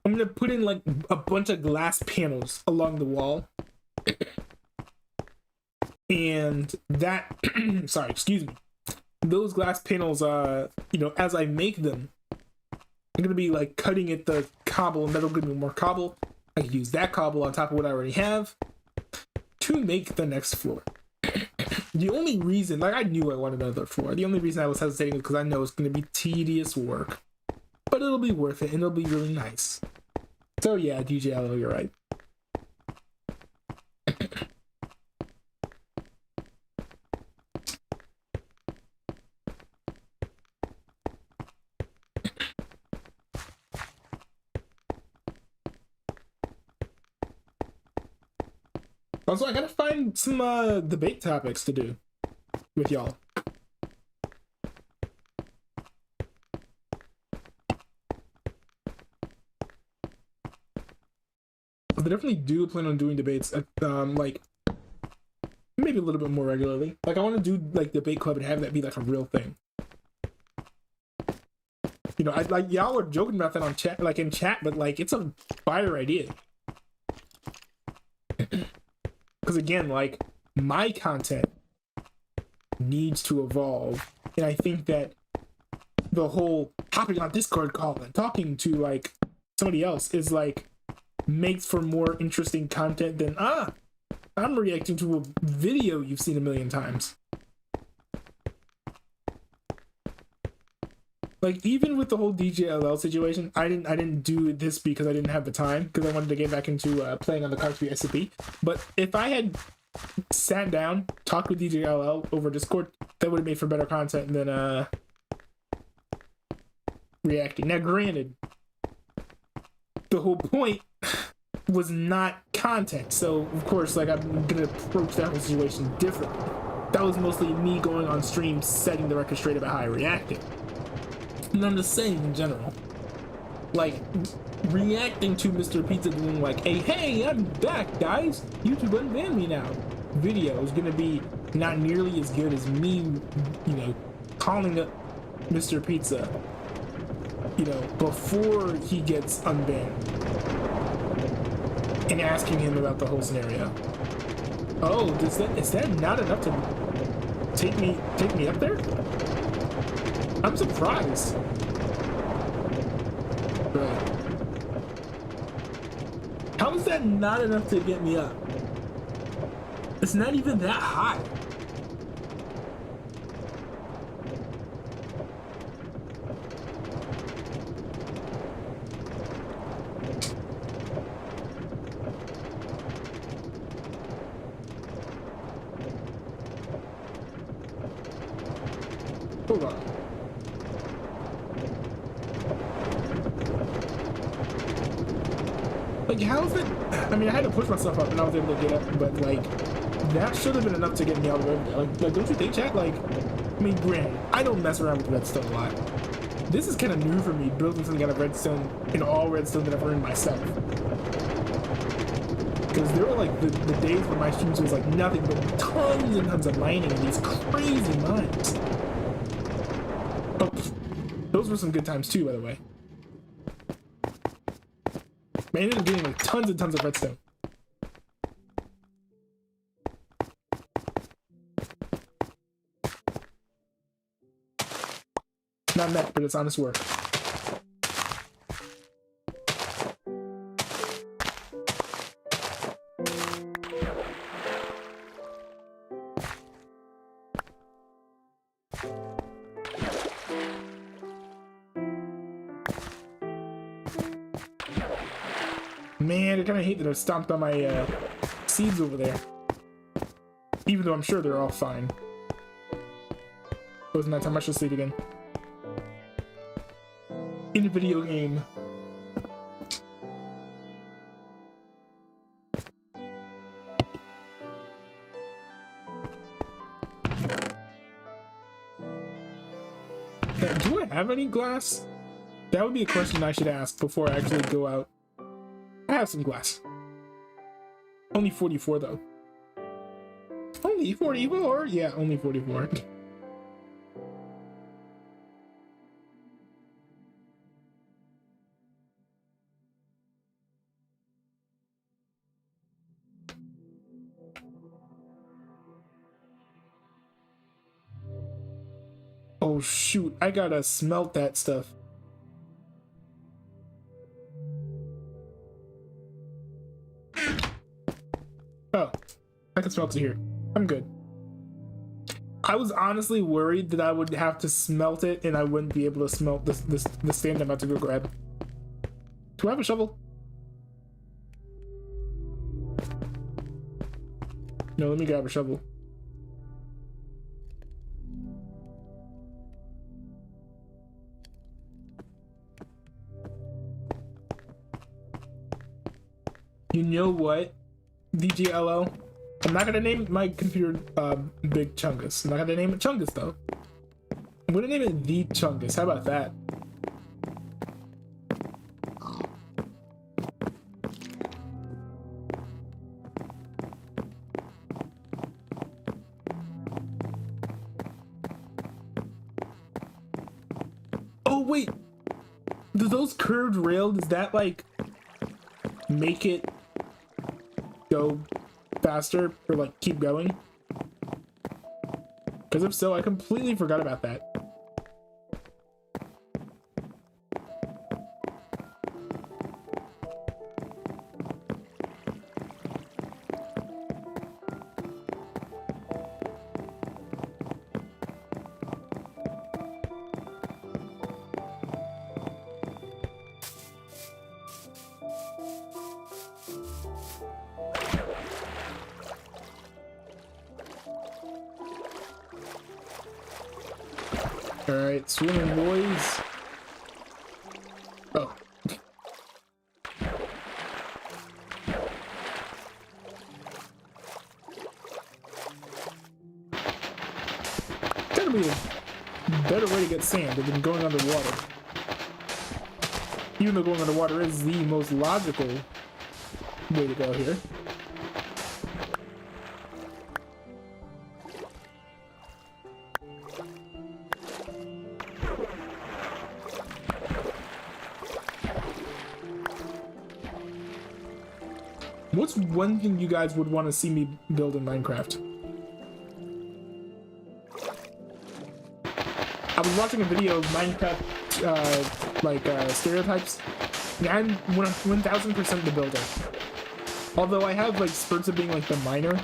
gonna put in like a bunch of glass panels along the wall. And that sorry, excuse me. Those glass panels, you know, as I make them, I'm gonna be like cutting at the cobble, and that'll give me more cobble. I can use that cobble on top of what I already have to make the next floor. The only reason, like, I knew I wanted another floor. The only reason I was hesitating is because I know it's gonna be tedious work, but it'll be worth it, and it'll be really nice. So yeah, DJLO, you're right. Also, I gotta find some debate topics to do with y'all. I definitely do plan on doing debates at, like maybe a little bit more regularly. Like I want to do like debate club and have that be like a real thing. You know, I like y'all are joking about that on chat, like in chat, but like it's a fire idea. Because again, like my content needs to evolve, and I think that the whole hopping on Discord call and talking to like somebody else is like makes for more interesting content than I'm reacting to a video you've seen a million times. Like even with the whole DJLL situation, I didn't do this because I didn't have the time, because I wanted to get back into playing on the Cars 3 SCP. But if I had sat down, talked with DJLL over Discord, that would have made for better content than reacting. Now granted, the whole point was not content, so of course like I'm gonna approach that whole situation differently. That was mostly me going on stream, setting the record straight about how I reacted. And I'm just saying in general, like reacting to Mr. Pizza doing like a "Hey, I'm back, guys, YouTube unbanned me now" video is gonna be not nearly as good as me, you know, calling up Mr. Pizza, you know, before he gets unbanned and asking him about the whole scenario. Oh, is that not enough to take me up there? I'm surprised. Right. How is that not enough to get me up? It's not even that high. Hold on. Like, how's it? I mean, I had to push myself up and I was able to get up, but like, that should have been enough to get me out of the way. Like, don't you think, chat? Like, I mean, granted, I don't mess around with redstone a lot. This is kind of new for me, building something out of redstone in all redstone that I've earned myself. Because there were like the days when my streams was like nothing but tons and tons of mining in these crazy mines. Oh, those were some good times too, by the way. I ended up getting like tons and tons of redstone. Not mech, but it's honest work. Man, I kind of hate that I stomped on my seeds over there. Even though I'm sure they're all fine. Wasn't that time I should sleep again? In a video game. Do I have any glass? That would be a question I should ask before I actually go out. I have some glass. Only 44 though. Only 44? Yeah, only 44. Oh shoot, I gotta smelt that stuff. Oh, I can smelt it here. I'm good. I was honestly worried that I would have to smelt it and I wouldn't be able to smelt the stand I'm about to go grab. Do I have a shovel? No, let me grab a shovel. You know what, DGLO? I'm not gonna name my computer Big Chungus. I'm not gonna name it Chungus though. I'm gonna name it The Chungus. How about that? wait. Do those curved rails, does that like make it go faster or like keep going? Because if so, I completely forgot about that. Alright, swimming boys. Oh. Gotta be a better way to get sand than going underwater. Even though going underwater is the most logical way to go here. What's one thing you guys would want to see me build in Minecraft? I was watching a video of Minecraft, stereotypes. Yeah, I'm 1000% the builder. Although I have like spurts of being like the miner,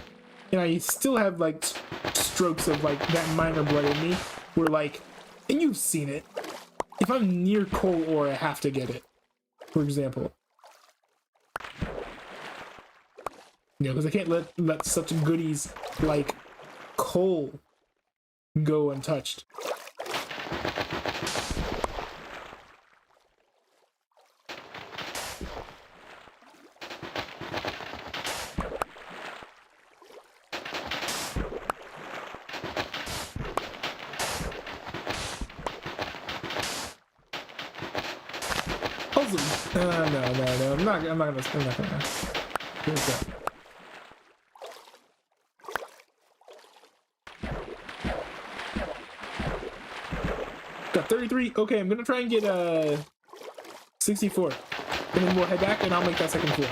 and I still have like strokes of like that miner blood in me. Where like, and you've seen it. If I'm near coal ore, I have to get it. For example. You know, because I can't let such goodies like coal go untouched. No, I'm not gonna. Here's that. Got 33. Okay, I'm gonna try and get 64, and then we'll head back, and I'll make that second floor.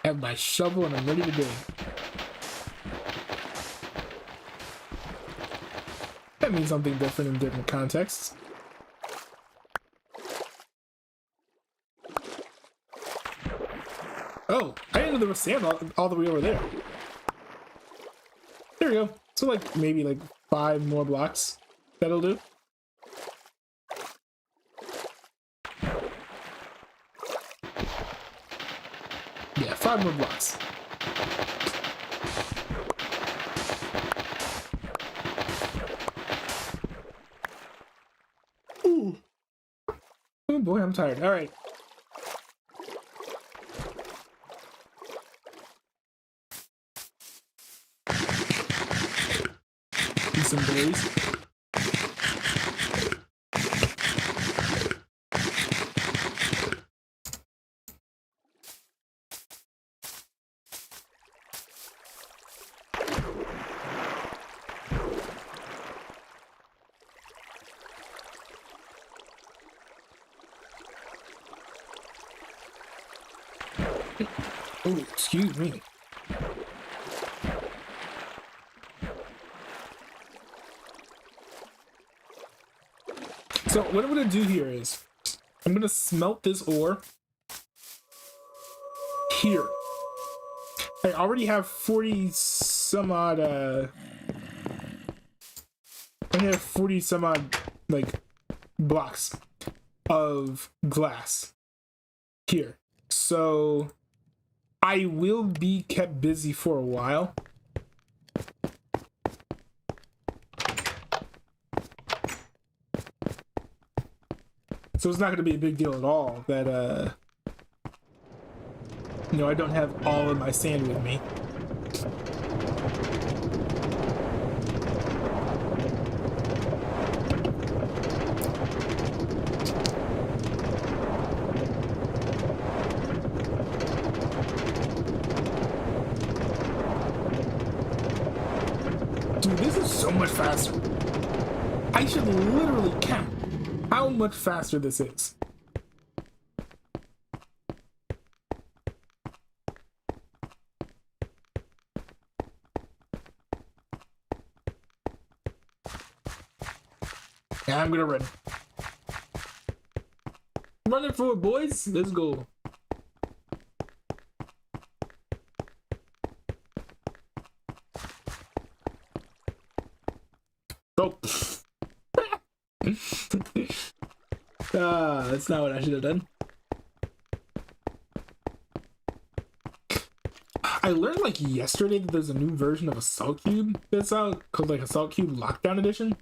I have my shovel and I'm ready to dig. That means something different in different contexts. Oh, I didn't know there was sand all the way over there. There we go. So like maybe like 5 more blocks. That'll do. Yeah, 5 more blocks. Ooh. Oh boy, I'm tired. All right. Eat some berries. Oh, excuse me. So what I'm gonna do here is I'm gonna smelt this ore here. I already have 40 some odd I have 40 some odd like blocks of glass here. So I will be kept busy for a while So it's not going to be a big deal at all that, you know, I don't have all of my sand with me. Dude, this is so much faster. I should literally count how much faster this is. Yeah, I'm gonna run. Running for it, boys. Let's go. Oh. That's not what I should have done. I learned like yesterday that there's a new version of Assault Cube that's out called like Assault Cube Lockdown Edition.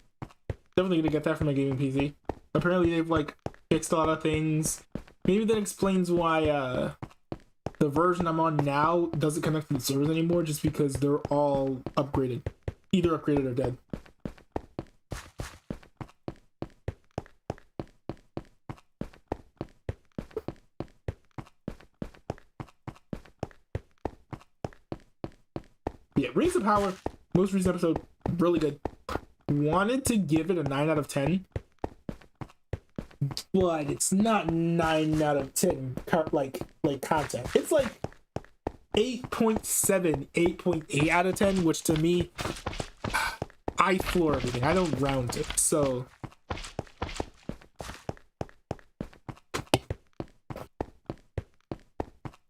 Definitely gonna get that for my gaming PC. Apparently they've like fixed a lot of things. Maybe that explains why the version I'm on now doesn't connect to the servers anymore, just because they're all upgraded. Either upgraded or dead. Yeah, Rings of Power, most recent episode, really good. Wanted to give it a 9 out of 10, but it's not 9 out of 10 like content. It's like 8.7, 8.8 out of 10, which to me, I floor everything. I don't round it, so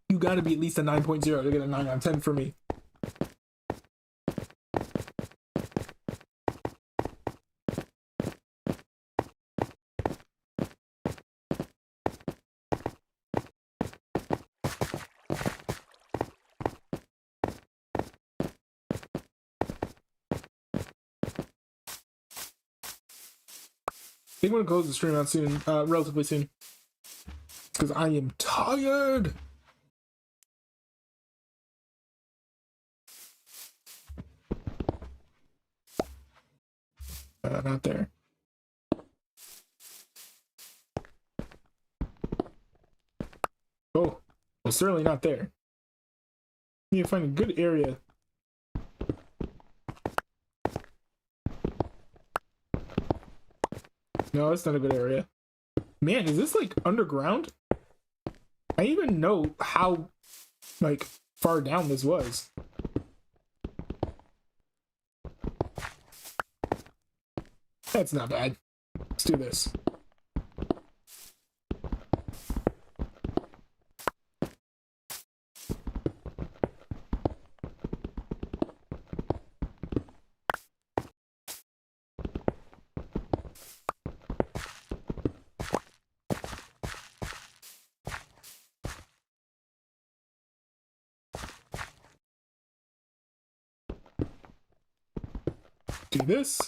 you gotta be at least a 9.0 to get a 9 out of 10 for me. I think I'm gonna close the stream out soon, relatively soon, because I am tired. Not there. Oh, well, certainly not there. Need to find a good area. No, that's not a good area. Man, is this like underground? I didn't even know how like far down this was. That's not bad. Let's do this. Do this.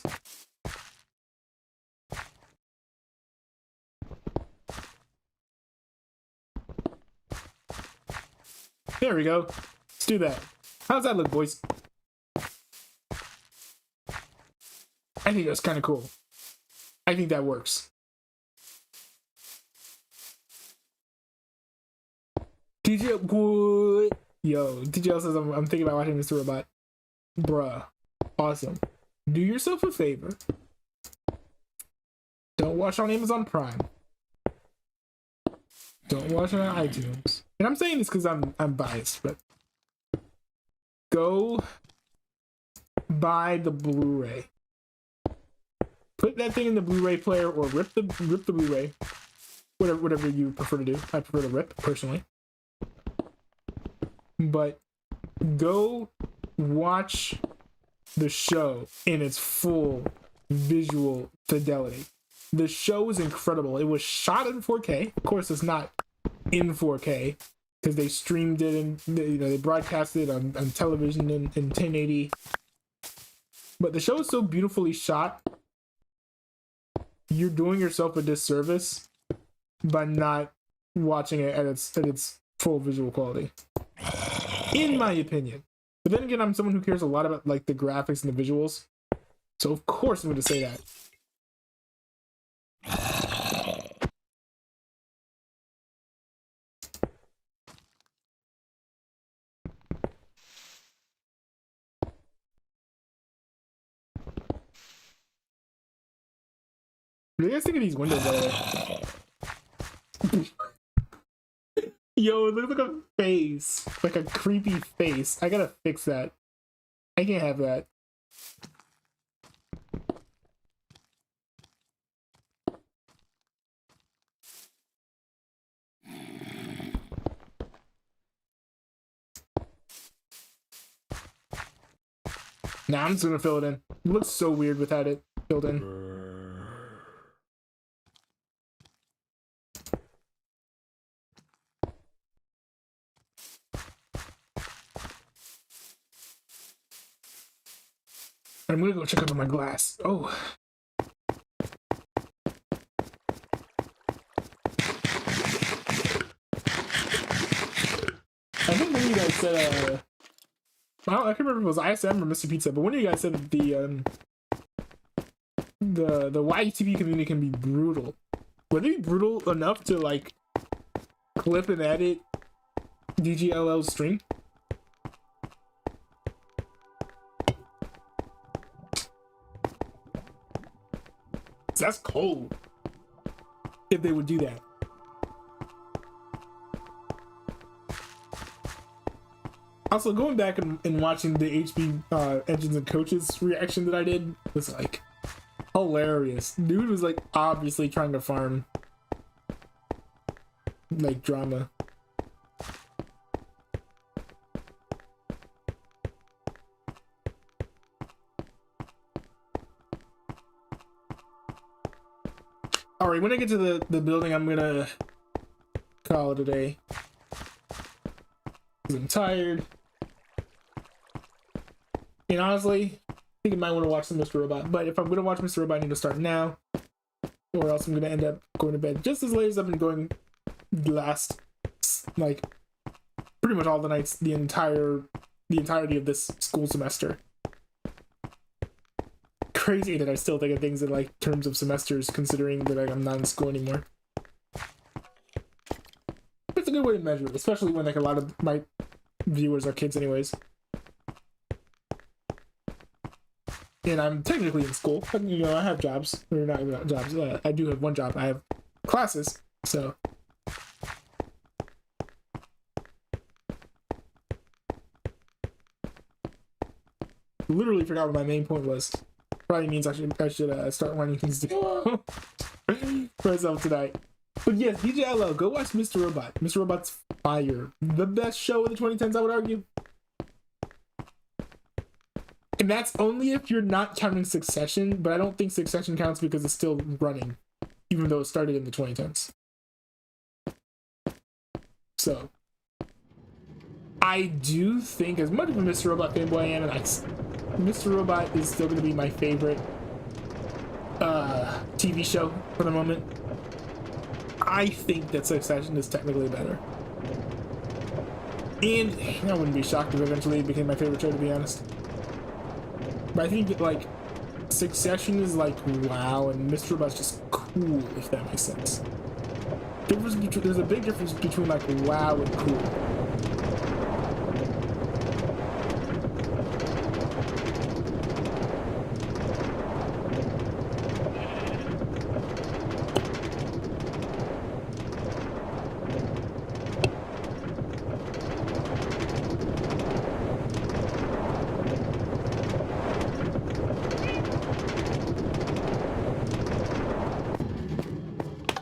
There we go. Let's do that. How's that look, boys? I think that's kind of cool. I think that works. DJ, yo, DJ says I'm thinking about watching Mr. Robot. Bruh, awesome. Do yourself a favor. Don't watch on Amazon Prime. Don't watch it on iTunes. And I'm saying this because I'm biased, but go buy the Blu-ray. Put that thing in the Blu-ray player or rip the Blu-ray. Whatever you prefer to do. I prefer to rip, personally. But go watch the show in its full visual fidelity. The show is incredible. It was shot in 4K. Of course, it's not in 4K because they streamed it and they broadcast it on television in 1080. But the show is so beautifully shot. You're doing yourself a disservice by not watching it at its full visual quality, in my opinion. But then again, I'm someone who cares a lot about like the graphics and the visuals, so of course I'm going to say that. What do you guys think of these windows, by the way? Yo, it looks like a face. Like a creepy face. I gotta fix that. I can't have that. Nah, I'm just gonna fill it in. It looks so weird without it filled in. I'm gonna go check out my glass. Oh. I think one of you guys said, well, I can't remember if it was ISM or Mr. Pizza, but one of you guys said that the YTV community can be brutal. Would they be brutal enough to, like, clip and edit DGLL's stream? That's cold. If they would do that. Also, going back and watching the HB Engines and Coaches reaction that I did was like hilarious. Dude was like obviously trying to farm like drama. Alright, when I get to the building, I'm gonna call it a day. I'm tired. And honestly, I think I might want to watch some Mr. Robot. But if I'm gonna watch Mr. Robot, I need to start now. Or else I'm gonna end up going to bed just as late as I've been going the last, like, pretty much all the nights, the entirety of this school semester. Crazy that I still think of things in like terms of semesters, considering that I'm not in school anymore. It's a good way to measure it, especially when like a lot of my viewers are kids anyways. And I'm technically in school, but you know, I have jobs. Or not jobs. I do have one job. I have classes, so. Literally forgot what my main point was. Probably means I should start wanting things to do for myself tonight. But yes, DJLO, go watch Mr. Robot. Mr. Robot's fire. The best show of the 2010s, I would argue. And that's only if you're not counting Succession, but I don't think Succession counts because it's still running, even though it started in the 2010s. So, I do think, as much of a Mr. Robot fanboy I am, and Mr. Robot is still going to be my favorite TV show for the moment. I think that Succession is technically better. And I wouldn't be shocked if eventually it became my favorite show, to be honest. But I think that, like, Succession is like wow, and Mr. Robot's just cool, if that makes sense. There's a big difference between like wow and cool.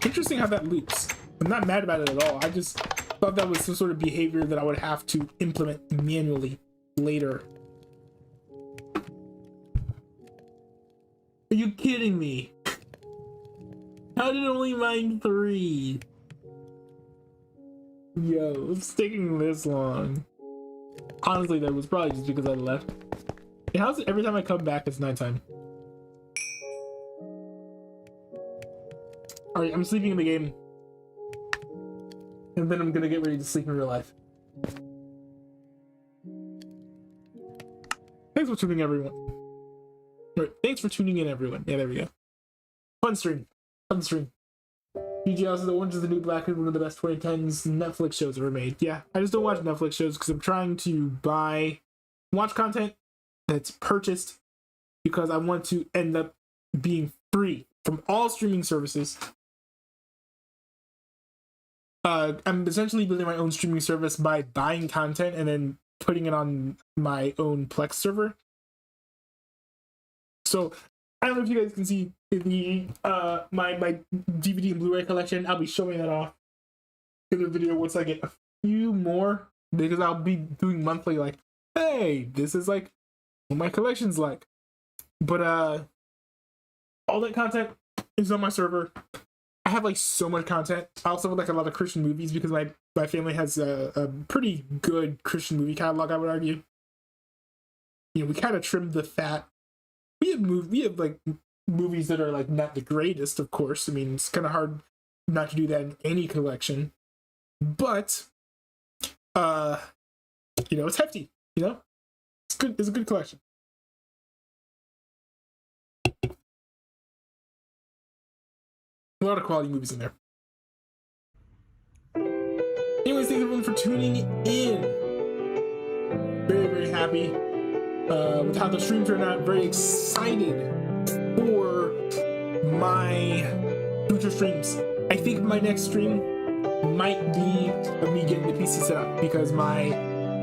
Interesting how that loops. I'm not mad about it at all. I just thought that was some sort of behavior that I would have to implement manually later. Are you kidding me? How did it only mine 3? Yo, it's taking this long. Honestly, that was probably just because I left. And how's it every time I come back it's nighttime? Alright, I'm sleeping in the game. and then I'm gonna get ready to sleep in real life. Thanks for tuning in, everyone. Right, thanks for tuning in, everyone. Yeah, there we go. Fun stream. Fun stream. BGL says The Orange is the New Black is one of the best 2010s Netflix shows ever made. Yeah, I just don't watch Netflix shows because I'm trying to watch content that's purchased because I want to end up being free from all streaming services. I'm essentially building my own streaming service by buying content and then putting it on my own Plex server. So I don't know if you guys can see the my DVD and Blu-ray collection. I'll be showing that off in the video once I get a few more, because I'll be doing monthly, like, hey, this is like what my collection's like. But all that content is on my server. I have like so much content. I also have like a lot of Christian movies because my family has a pretty good Christian movie catalog, I would argue. You know, we kind of trimmed the fat. We have like movies that are like not the greatest, of course. I mean, it's kind of hard not to do that in any collection. But you know, it's hefty, you know? It's good, it's a good collection. A lot of quality movies in there. Anyways, thanks everyone for tuning in. Very, very happy with how the stream turned out. Very excited for my future streams. I think my next stream might be of me getting the PC set up because my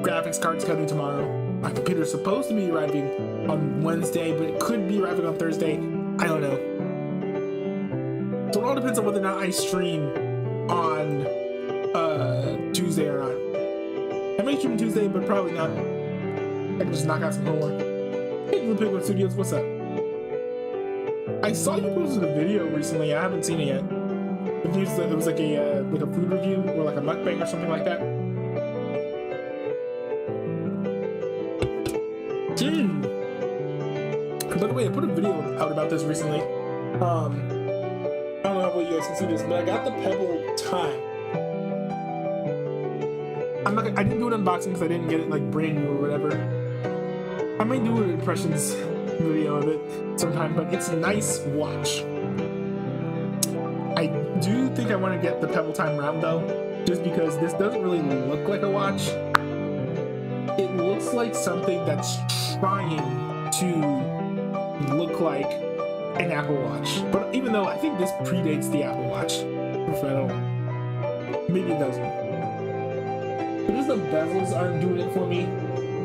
graphics card's coming tomorrow. My computer's supposed to be arriving on Wednesday, but it could be arriving on Thursday. I don't know. So it all depends on whether or not I stream on Tuesday or not. I may stream Tuesday, but probably not. I can just knock out some homework. Hey, the Penguin Studios, what's up? I saw you posted a video recently. I haven't seen it yet. It was like a food review or like a mukbang or something like that. By the way, I put a video out about this recently. I don't know how well you guys can see this, but I got the Pebble Time. I didn't do an unboxing because I didn't get it like brand new or whatever. I might do an impressions video of it sometime, but it's a nice watch. I do think I want to get the Pebble Time round though, just because this doesn't really look like a watch. It looks like something that's trying to look like an Apple Watch. But even though I think this predates the Apple Watch, if I don't know. Maybe it doesn't. But just the bezels aren't doing it for me.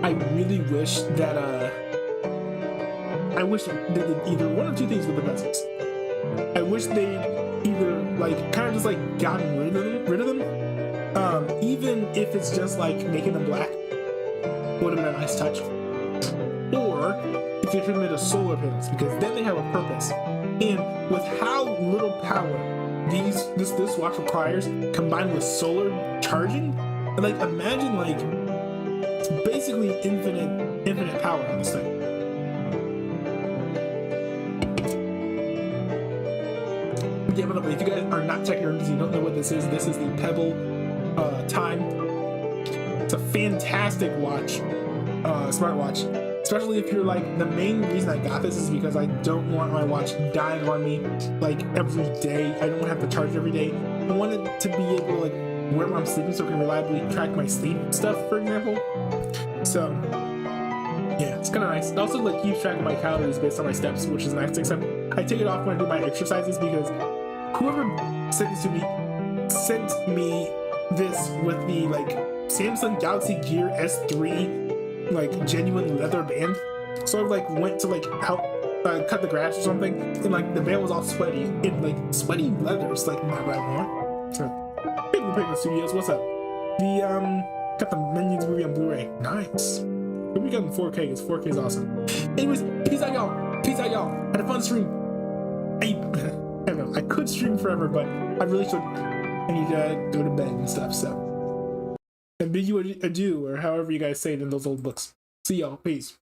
I really wish that I wish they did either one of two things with the bezels. I wish they'd either like kind of just like gotten rid of them. Even if it's just like making them black, would have been a nice touch. Or if they turned them into solar panels, because then they have a purpose. And with how little power this watch requires, combined with solar charging, like imagine like it's basically infinite power on this thing. Yeah, but if you guys are not tech nerds, you don't know what this is the Pebble Time. It's a fantastic watch, smartwatch. Especially if you're like, the main reason I got this is because I don't want my watch dying on me like every day. I don't want to have to charge every day. I want it to be able to like wherever I'm sleeping so I can reliably track my sleep stuff, for example. So yeah, it's kind of nice. It also like keeps track of my calories based on my steps, which is nice, except I take it off when I do my exercises because whoever sent this to me sent me this with the like Samsung Galaxy Gear S3 like genuine leather band. So I like went to like help cut the grass or something, and like the band was all sweaty. And like sweaty leather is like not what I want. So Penguin Studios, what's up? Got the Minions movie on Blu-ray. Nice. But we got in 4K because 4K is awesome. Anyways, peace out, y'all. Peace out, y'all. Had a fun stream. I don't know. I could stream forever, but I really should. I need to go to bed and stuff. So, and bid you adieu, or however you guys say it in those old books. See y'all. Peace.